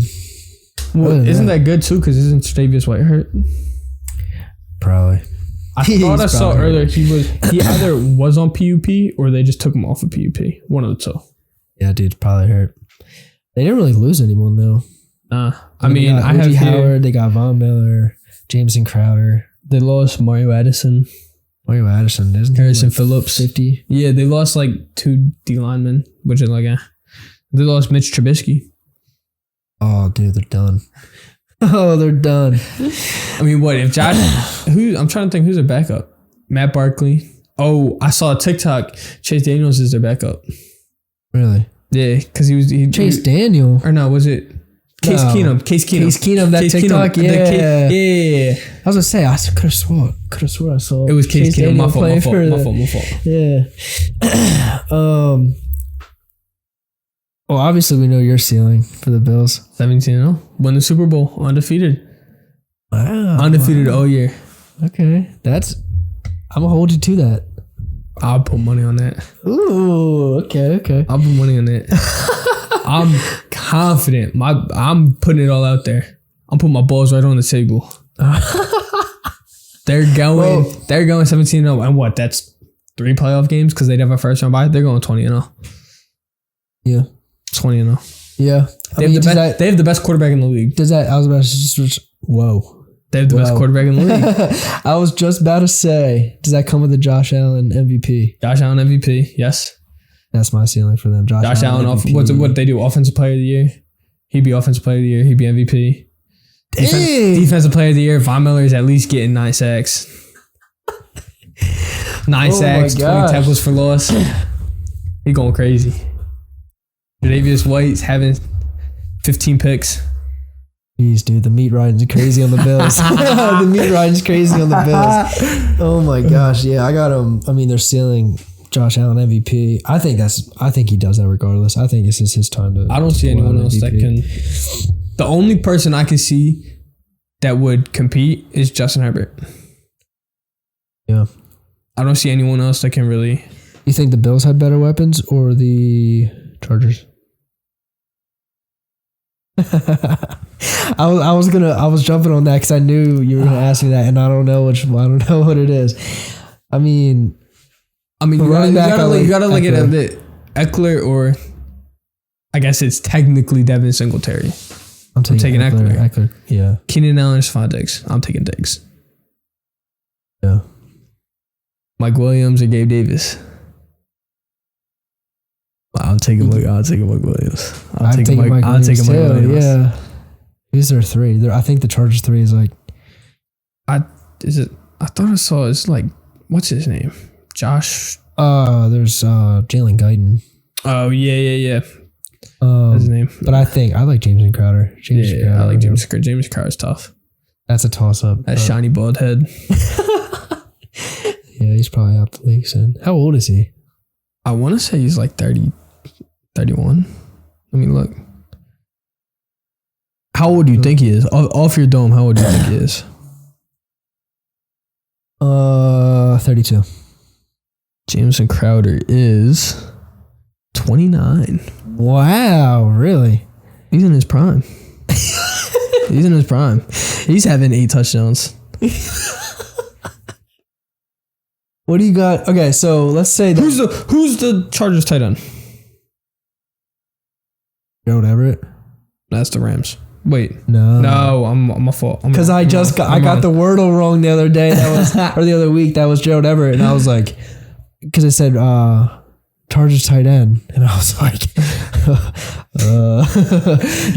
isn't that good too? Because isn't Stavius White hurt? Probably. I thought I saw earlier he either was on PUP or they just took him off of PUP. One of the two. Yeah, dude's probably hurt. They didn't really lose anyone though. I mean, I have Howard. They got Von Miller, Jameson Crowder. They lost Mario Addison. Isn't Harrison Phillips. 50. Yeah, they lost like 2 D linemen, which is like they lost Mitch Trubisky. Oh, dude, they're done. Oh, they're done. I mean, what if Josh? I'm trying to think who's their backup. Matt Barkley. Oh, I saw a TikTok. Chase Daniels is their backup. Really? Yeah, because he Chase Daniel. Or no, was it Case Keenum? Case Keenum. That TikTok. Yeah. Yeah. I was gonna say I could have swore I saw it was Case Keenum. My fault. Yeah. Well, obviously we know your ceiling for the Bills. 17-0. Won the Super Bowl. Undefeated. Wow. Undefeated all year. Okay. I'm gonna hold you to that. I'll put money on that. Ooh, okay. I'll put money on that. I'm confident. I'm putting it all out there. I'm putting my balls right on the table. They're going 17-0. And what? That's 3 playoff games because they'd have a first round bye. They're going 20-0. Yeah. 20-0. Yeah. They have the best quarterback in the league. I was about to switch. Whoa. They have the best quarterback in the league. I was just about to say, does that come with the Josh Allen MVP? Josh Allen MVP, yes. That's my ceiling for them. Josh Allen what did they do? Offensive player of the year? He'd be offensive player of the year. He'd be MVP. Defensive player of the year. Von Miller is at least getting 9 sacks. 9 sacks, 20 tackles for loss. He going crazy. Tre'Davious White's having 15 picks. Jeez, dude, the meat riding's crazy on the Bills. The meat riding's crazy on the Bills. Oh my gosh, yeah, I got him. I mean, they're stealing Josh Allen MVP. I think he does that regardless. I think this is his time to. I don't see anyone else that can. The only person I can see that would compete is Justin Herbert. Yeah, I don't see anyone else that can really You think the Bills had better weapons or the Chargers? I was jumping on that because I knew you were gonna ask me that, and I don't know what it is. I mean, you gotta look at it. Eckler, or I guess it's technically Devin Singletary. I'm taking Eckler. Yeah. Keenan Allen is Stephon Diggs. I'm taking Diggs. Yeah. Mike Williams or Gabe Davis. I'll take Mike Williams. I'll take Mike Williams. Yeah. These are three. I think the Chargers 3 is like. I thought I saw it's like, what's his name? Josh. There's Jalen Guyton. Oh yeah. That's his name. But I like James Crowder. I like James Crowder. James Crowder's tough. That's a toss up. That shiny bald head. Yeah, he's probably out the league soon. How old is he? I want to say he's like 30, 31. Let me look. How old do you think he is? Off your dome, how old do you think he is? 32. Jameson Crowder is 29. Wow, really? He's in his prime. He's having 8 touchdowns. What do you got? Okay, so let's say who's the Chargers tight end? Gerald Everett. That's the Rams. Wait, no, I'm a fault. Because I got the Wordle wrong the other day. That was or the other week. That was Gerald Everett, and I was like, because it said Chargers tight end, and I was like,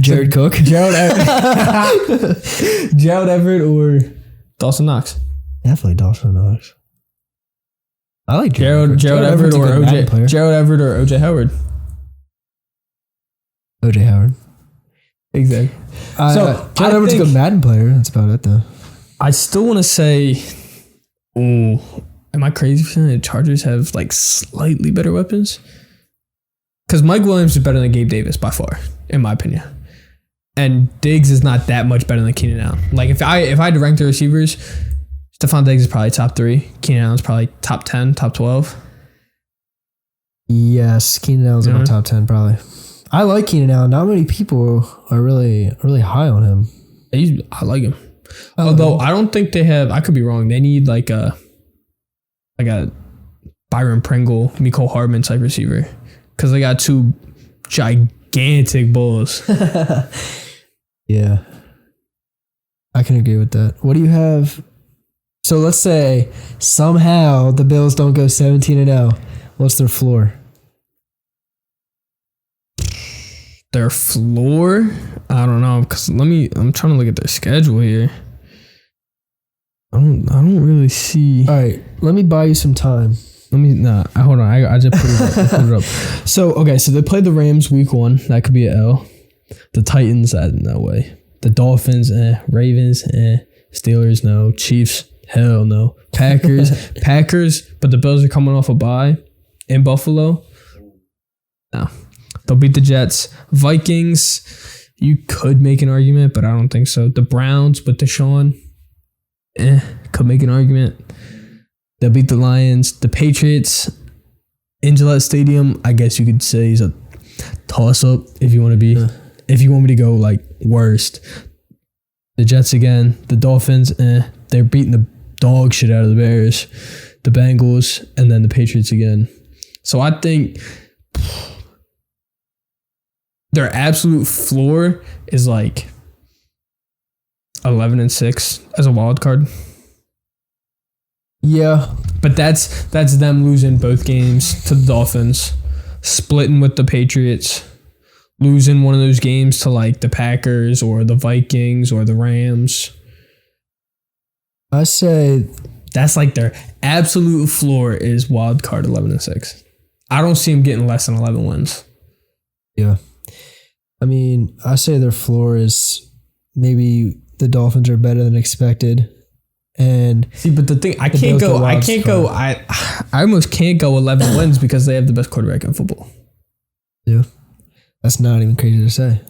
Jared Cook, Gerald Everett, or Dawson Knox. Definitely Dawson Knox. I like Gerald Everett or OJ. Gerald Everett or OJ Howard. Exactly. So Gerald Everett's a good Madden player. That's about it, though. I still want to say, am I crazy for saying the Chargers have like slightly better weapons? Because Mike Williams is better than Gabe Davis by far, in my opinion. And Diggs is not that much better than Keenan Allen. Like if I had to rank the receivers, Stephon Diggs is probably top 3. Keenan Allen's probably top 10, top 12. Yes, Keenan Allen's in my top 10 probably. I like Keenan Allen. Not many people are really high on him. I like him. Although I don't think they have. I could be wrong. They need like a Byron Pringle, Mecole Hardman type receiver, because they got 2 gigantic bulls. Yeah, I can agree with that. What do you have? So let's say somehow the Bills don't go 17-0. What's their floor? Their floor? I don't know, because I'm trying to look at their schedule here. I don't really see. All right, let me buy you some time. Hold on. I just put it up. So they played the Rams week 1. That could be an L. The Titans, no way. The Dolphins, Ravens, Steelers, no. Chiefs, hell no. Packers, but the Bills are coming off a bye in Buffalo. No. They'll beat the Jets. Vikings, you could make an argument, but I don't think so. The Browns with Deshaun, could make an argument. They'll beat the Lions. The Patriots in Gillette Stadium, I guess you could say is a toss-up if you want to be. If you want me to go like worst. The Jets again. The Dolphins, they're beating the dog shit out of the Bears. The Bengals, and then the Patriots again. So I think their absolute floor is like 11-6 as a wild card. Yeah, but that's them losing both games to the Dolphins, splitting with the Patriots, losing one of those games to like the Packers or the Vikings or the Rams. I say that's like their absolute floor is wild card 11-6. I don't see them getting less than 11 wins. Yeah. I mean, I say their floor is maybe the Dolphins are better than expected. And see, but the thing, I almost can't go 11 wins because they have the best quarterback in football. Yeah. That's not even crazy to say.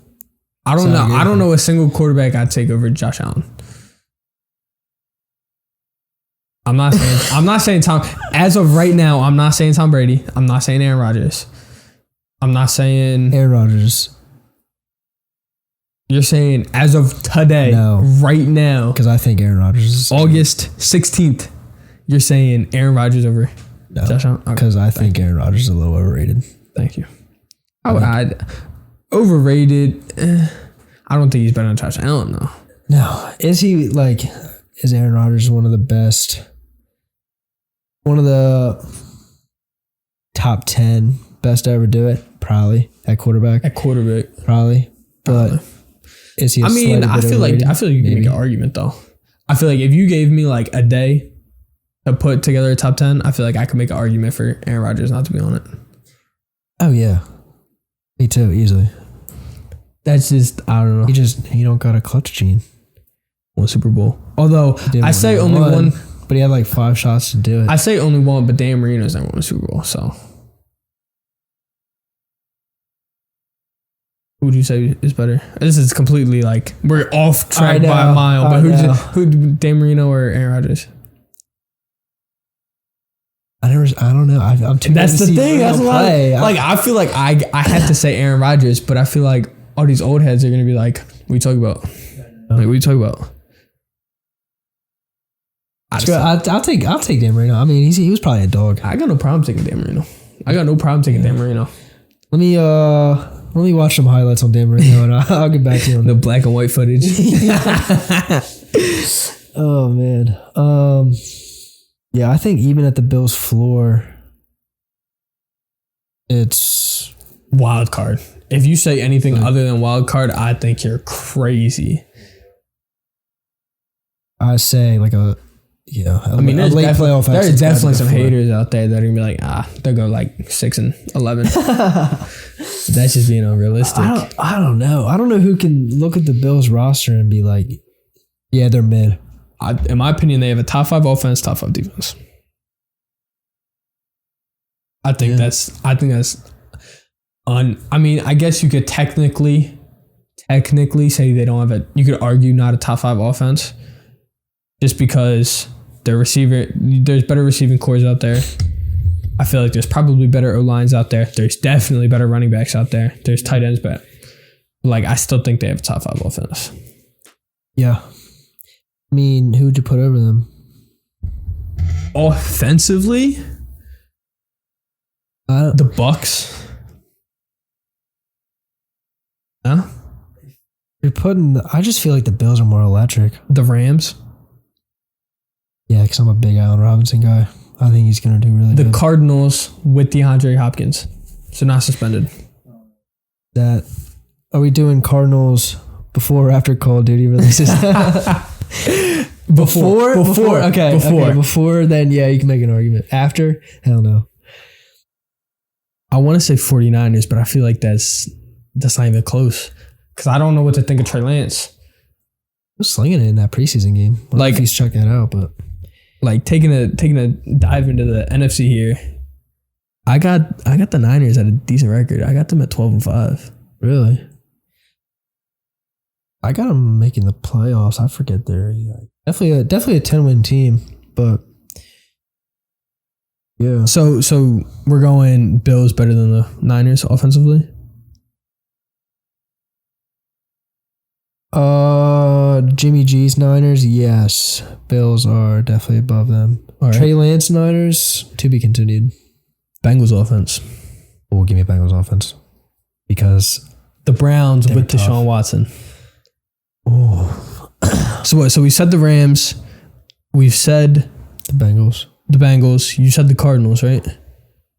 I don't know a single quarterback I'd take over Josh Allen. I'm not saying Tom. As of right now, I'm not saying Tom Brady. I'm not saying Aaron Rodgers. I'm not saying Aaron Rodgers. You're saying as of today, No. right now, Because I think Aaron Rodgers is August 16th. You're saying Aaron Rodgers over Josh Allen? Okay. Because I think Aaron Rodgers is a little overrated. Thank you. I'd overrated. I don't think he's better than Josh Allen though. No. Is he like, is Aaron Rodgers one of the best, one of the top 10 best to ever do it? Probably. At quarterback? At quarterback. Probably. But is he a I mean, I feel like you can make an argument though. I feel like if you gave me like a day to put together a top 10, I feel like I could make an argument for Aaron Rodgers not to be on it. Oh, yeah. Me too, easily. That's just, I don't know. He don't got a clutch gene. One Super Bowl. Although, He did I say win only one. But he had like 5 shots to do it. I say only one, but Dan Marino's never won a Super Bowl, so. Who would you say is better? This is completely like, we're off track by a mile, but who Dan Marino or Aaron Rodgers? I don't know. I'm too. That's the thing. Marino That's play. why. Like, I feel like I have to say Aaron Rodgers, but I feel like all these old heads are gonna be like, "What are you talking about? Like, what are you talking about?" I'll take Dan Marino. I mean, he was probably a dog. I got no problem taking Dan Marino. Dan Marino. Let me watch some highlights on Dan Marino, and I'll get back to you on The black and white footage. Oh man. Yeah, I think even at the Bills floor, it's Wild card. If you say anything other than wild card, I think you're crazy. I say like a I mean, a late playoff. There's definitely some haters out there that are gonna be like, they'll go like 6-11. That's just being unrealistic. I don't know. I don't know who can look at the Bills roster and be like, yeah, they're mid. In my opinion, they have a top 5 offense, top 5 defense. I think that's I mean, I guess you could technically say they don't have you could argue not a top 5 offense just because there's better receiving cores out there. I feel like there's probably better O-lines out there. There's definitely better running backs out there. There's tight ends, but like, I still think they have a top 5 offense. Yeah. I mean, who would you put over them? Offensively, the Bucks. Huh? I just feel like the Bills are more electric. The Rams. Yeah, because I'm a big Allen Robinson guy. I think he's going to do really good. The Cardinals with DeAndre Hopkins. So not suspended. Are we doing Cardinals before or after Call of Duty releases? Before? Okay. Before, then yeah, you can make an argument. After? Hell no. I want to say 49ers, but I feel like that's not even close. Because I don't know what to think of Trey Lance. He was slinging it in that preseason game. Like, if he's checking it out, but like taking a dive into the NFC here. I got the Niners at a decent record. I got them at 12-5. Really? I got them making the playoffs. I forget they're definitely a 10-win team, but yeah. So we're going Bills better than the Niners offensively? Jimmy G's Niners, yes. Bills are definitely above them. All right. Trey Lance Niners, to be continued. Bengals offense. Oh, give me Bengals offense. Because the Browns with Deshaun Watson. Oh. So what? So we said the Rams. We've said the Bengals. You said the Cardinals, right?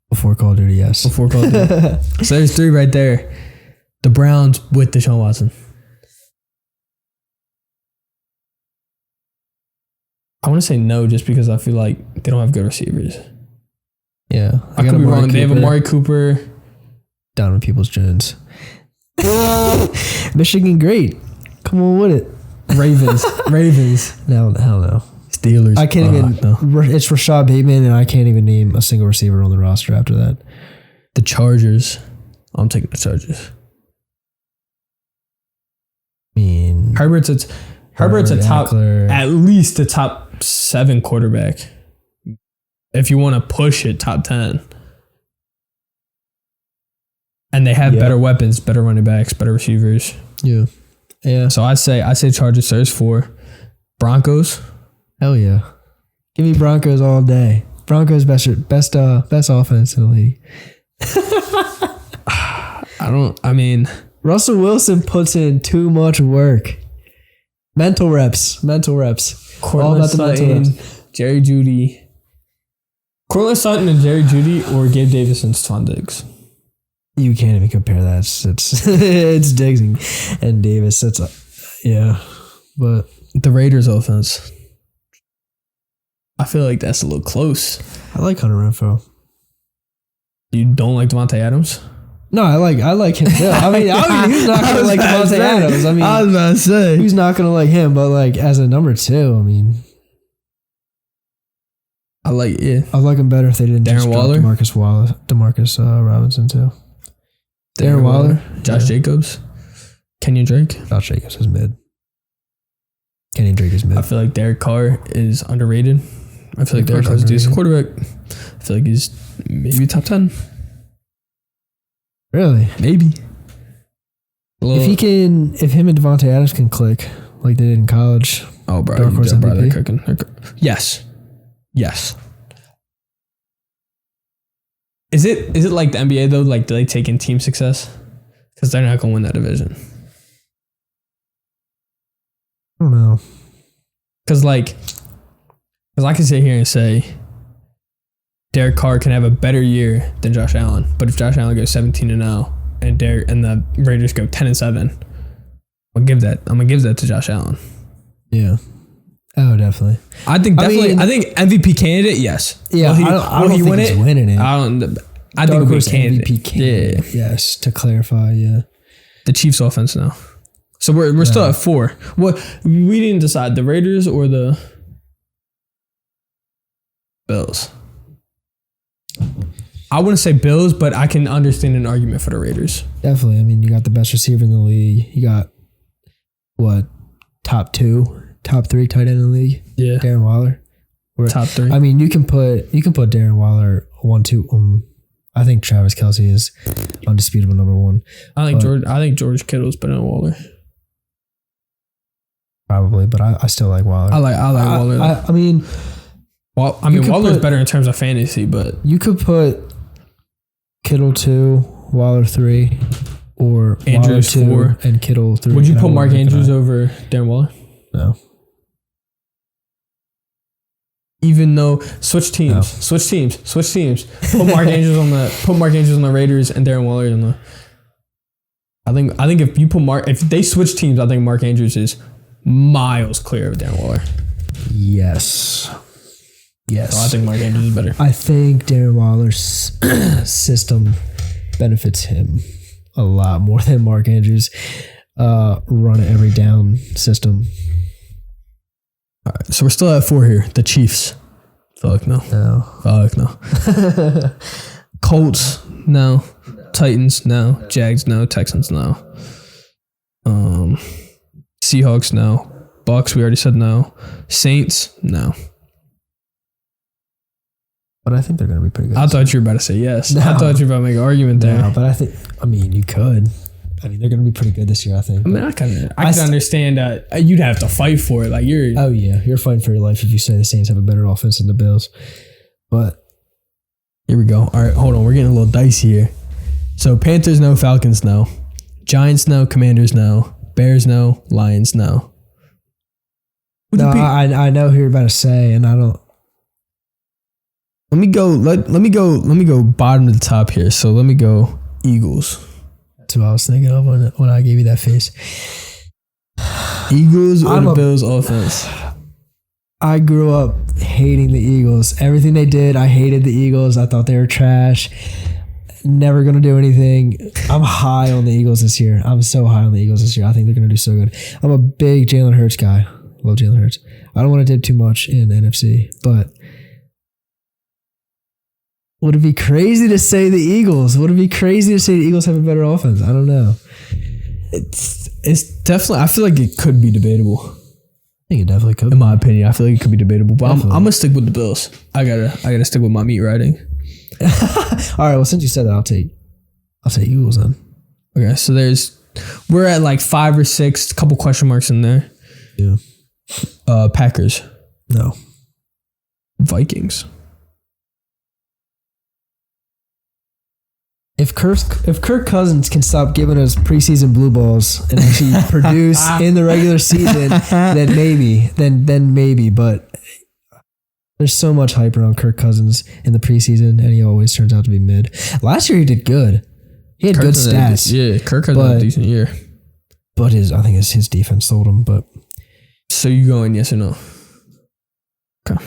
Before Call of Duty, yes. Before Call of Duty. So there's 3 right there. The Browns with Deshaun Watson. I want to say no just because I feel like they don't have good receivers. Yeah. I could be wrong. They have Amari Cooper. Donovan Peoples-Jones. Michigan, great. Come on with it. Ravens. No, hell no. Steelers. I can't even. No. It's Rashad Bateman, and I can't even name a single receiver on the roster after that. The Chargers. I'm taking the Chargers. I mean, Herbert's a top, at least a top 7 quarterback. if you want to push it top 10. And they have better weapons, better running backs, better receivers. Yeah. So I say Chargers there's 4. Broncos. Hell yeah. Give me Broncos all day. Broncos best offense in the league. Russell Wilson puts in too much work. Mental reps. All about the mental reps. Jerry Jeudy. Cortland Sutton and Jerry Jeudy or Gabe Davis and Stephon Diggs. You can't even compare that. It's Diggs and Davis. But the Raiders offense. I feel like that's a little close. I like Hunter Renfrow. You don't like Devontae Adams? No, I like him. Yeah, I mean, who's not gonna like Devontae Adams? I was about to say, who's not gonna like him? But like as a number 2, I mean, I like him better if they didn't Darren Waller, Demarcus Robinson too. Darren Waller, Josh Jacobs, Kenyon Drake. Josh Jacobs is mid. Kenyon Drake is mid. I feel like Derek Carr is underrated. I feel like Derek Carr is a decent quarterback. I feel like he's maybe top 10. Really? Maybe. If him and Devontae Adams can click like they did in college. Oh, bro. Dark Horse MVP. They're cooking. Yes. Is it like the NBA though? Like, do they take in team success? Because they're not going to win that division. I don't know. Because I can sit here and say Derek Carr can have a better year than Josh Allen, but if Josh Allen goes 17-0 and the Raiders go 10-7, I'm gonna give that to Josh Allen. Yeah. Oh, definitely. I think MVP candidate. Yes. Yeah. I don't think he's winning it. I think he'll be candidate. MVP candidate. Yeah. Yes. To clarify. Yeah. The Chiefs offense now. So we're still at 4. What we didn't decide, the Raiders or the Bills. I wouldn't say Bills, but I can understand an argument for the Raiders. Definitely. I mean, you got the best receiver in the league. You got top 3 tight end in the league. Yeah, Darren Waller. Top 3. I mean, you can put Darren Waller 1, 2. I think Travis Kelce is undisputable number 1. I think George Kittle's better than Waller. Probably, but I still like Waller. I like Waller. Waller's better in terms of fantasy, but you could put Kittle 2, Waller 3, or Andrews Waller 2 4 and Kittle 3. Would you put Mark Andrews over Darren Waller? No. Even though switch teams. Put Mark Andrews on the Raiders and Darren Waller on the. I think if they switch teams, I think Mark Andrews is miles clear of Darren Waller. Yes. So I think Mark Andrews is better. I think Darren Waller's system benefits him a lot more than Mark Andrews' run every down system. All right, so we're still at 4 here. The Chiefs. Fuck no. Fuck no. Colts, no. Titans, no. Jags, no. Texans, no. Seahawks, no. Bucks, we already said no. Saints, no. But I think they're going to be pretty good. I thought you were about to say yes. No. I thought you were about to make an argument there. No, but you could. I mean, they're going to be pretty good this year, I think. I mean, I can understand that you'd have to fight for it. Like oh yeah, you're fighting for your life if you say the Saints have a better offense than the Bills. But here we go. All right, hold on. We're getting a little dicey here. So Panthers no, Falcons no, Giants no, Commanders no, Bears no, Lions no. I know who you're about to say, and I don't. Let me go bottom to the top here. So let me go Eagles. That's what I was thinking of when I gave you that face. Eagles or the Bills offense? I grew up hating the Eagles. Everything they did, I hated the Eagles. I thought they were trash. Never going to do anything. I'm high on the Eagles this year. I'm so high on the Eagles this year. I think they're going to do so good. I'm a big Jalen Hurts guy. Love Jalen Hurts. I don't want to dip too much in NFC, but would it be crazy to say the Eagles? Would it be crazy to say the Eagles have a better offense? I don't know. It's definitely. I feel like it could be debatable. think it definitely could. In my opinion, I feel like it could be debatable, but I'm Definitely. gonna stick with the Bills. I gotta stick with my meat riding. All right. Well, since you said that, I'll take Eagles then. Okay, so we're at like 5 or 6, a couple question marks in there. Yeah. Packers, No. Vikings. If Kirk Cousins can stop giving us preseason blue balls and actually produce in the regular season, then maybe. But there's so much hype around Kirk Cousins in the preseason, and he always turns out to be mid. Last year he did good. He had good stats. Kirk has a decent year. But I think his defense sold him. But So you going yes or no? Okay.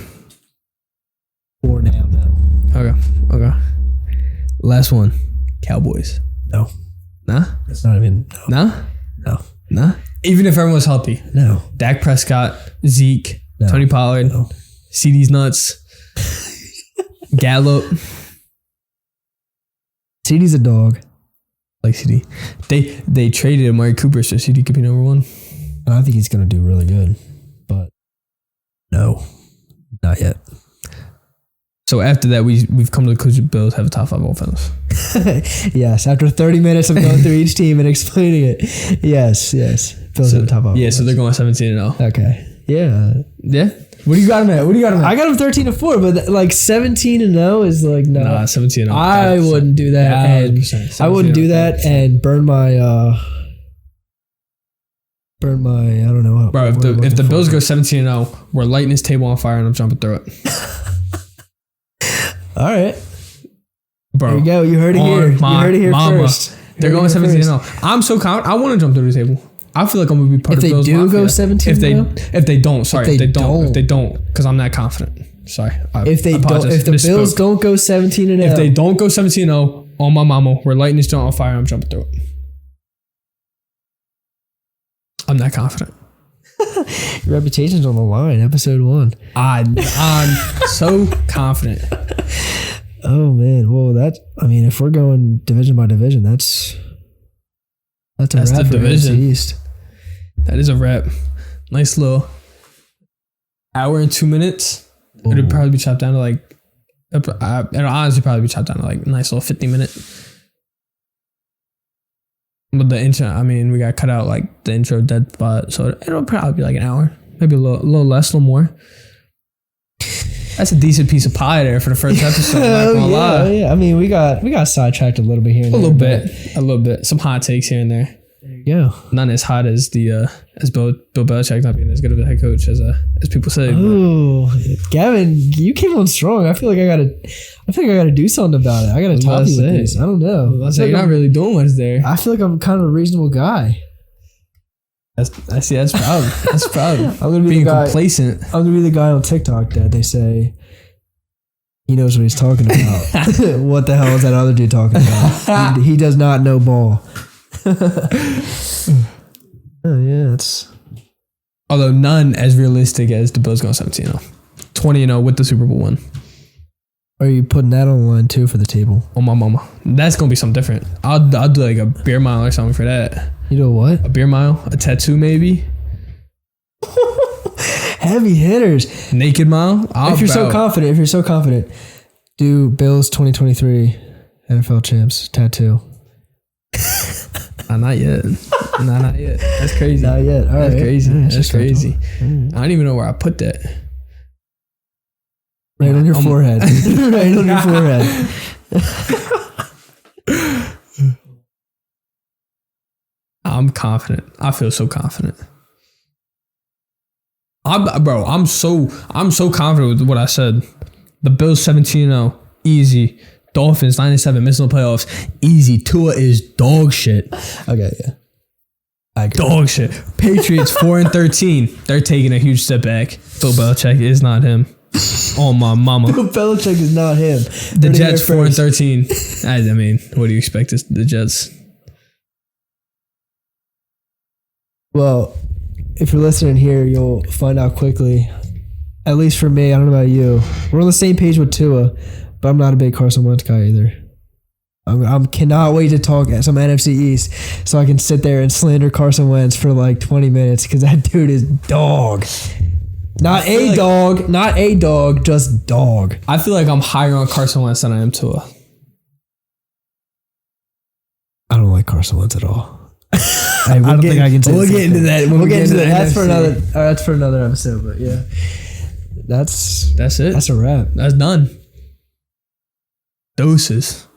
for now, no. Okay. Last one. Cowboys. No. Nah? It's not even. Nah? No. Nah? Even if everyone's healthy. No. Dak Prescott, Zeke, No. Tony Pollard, No. CD's nuts, Gallup. CD's a dog. Like CD. They traded Amari Cooper so CD could be number 1. And I think he's going to do really good. But no. Not yet. So after that, we've come to the conclusion Bills have a top 5 offense. Yes, after 30 minutes of going through each team and explaining it. Yes. Bills have a top 5. Yeah, so they're going 17-0. Okay. Yeah. Yeah? What do you got them at? I got them 13-4, but like 17-0 is like no. Nah, 17-0. I wouldn't do that. And 100%. I wouldn't do that and burn my I don't know. Bro, if the Bills go 17-0, we're lighting this table on fire and I'm jumping through it. All right. Bro. There you go. You heard it here. You heard it here first. They're going 17-0. I'm so confident. I want to jump through the table. I feel like I'm gonna be part of the Bills. If they do go 17-0? If they don't, because I'm that confident. Sorry. If the Bills don't go 17-0. If they don't go 17-0, on my mama, we're lighting this joint on fire and I'm jumping through it. I'm that confident. Your reputation's on the line. Episode 1. I'm so confident. Oh man. Well, if we're going division by division, that's a wrap the for division. AFC East. That is a wrap. Nice little hour and 2 minutes. Ooh. It'd probably be chopped down to like. It'll honestly probably be chopped down to like a nice little 50-minute. But the intro, we got cut out like the intro dead spot, so it'll probably be like an hour, maybe a little less, a little more. That's a decent piece of pie there for the first episode. Not gonna lie. Yeah. We got sidetracked a little bit here. And a little bit. Some hot takes here and there. There you go. Not as hot as as Bill Belichek not being as good of a head coach as people say. Oh, Gavin, you came on strong. I feel like I gotta do something about it. I gotta top you with this. I don't know. You're not really doing much there. I feel like I'm kind of a reasonable guy. That's proud. That's proud. I'm gonna be being the guy, complacent. I'm gonna be the guy on TikTok that they say he knows what he's talking about. What the hell is that other dude talking about? He does not know ball. Oh yeah, although none as realistic as the Bills going 17-0. 20-0 with the Super Bowl win. Are you putting that on the line too for the table? On my mama. That's gonna be something different. I'll do like a beer mile or something for that. You know what? A beer mile, a tattoo maybe. Heavy hitters. Naked mile. If you're so confident, do Bills 2023 NFL champs tattoo. Not yet. Not yet. That's crazy. Not yet. All That's right. crazy. Yeah, That's crazy. Right. I don't even know where I put that. Right on your forehead. Right on your forehead. I'm confident. I feel so confident. I'm so confident with what I said. The Bills 17-0, easy. Dolphins 9-7, missing the playoffs, easy. Tua is dog shit. Okay, yeah. I agree. Dog shit. Patriots 4-13. They're taking a huge step back. Bill Belichek is not him. Oh my mama. Bill Belichick is not him. The Jets 4-13. I mean, what do you expect? The Jets. Well, if you're listening here, you'll find out quickly. At least for me, I don't know about you. We're on the same page with Tua, but I'm not a big Carson Wentz guy either. I cannot wait to talk some NFC East so I can sit there and slander Carson Wentz for like 20 minutes because that dude is dog. Not a dog, just dog. I feel like I'm higher on Carson Wentz than I am Tua. I don't like Carson Wentz at all. I don't think I can say We'll get into that. We'll get into that. That's for another episode, but yeah. That's it. That's a wrap. That's done. Doses.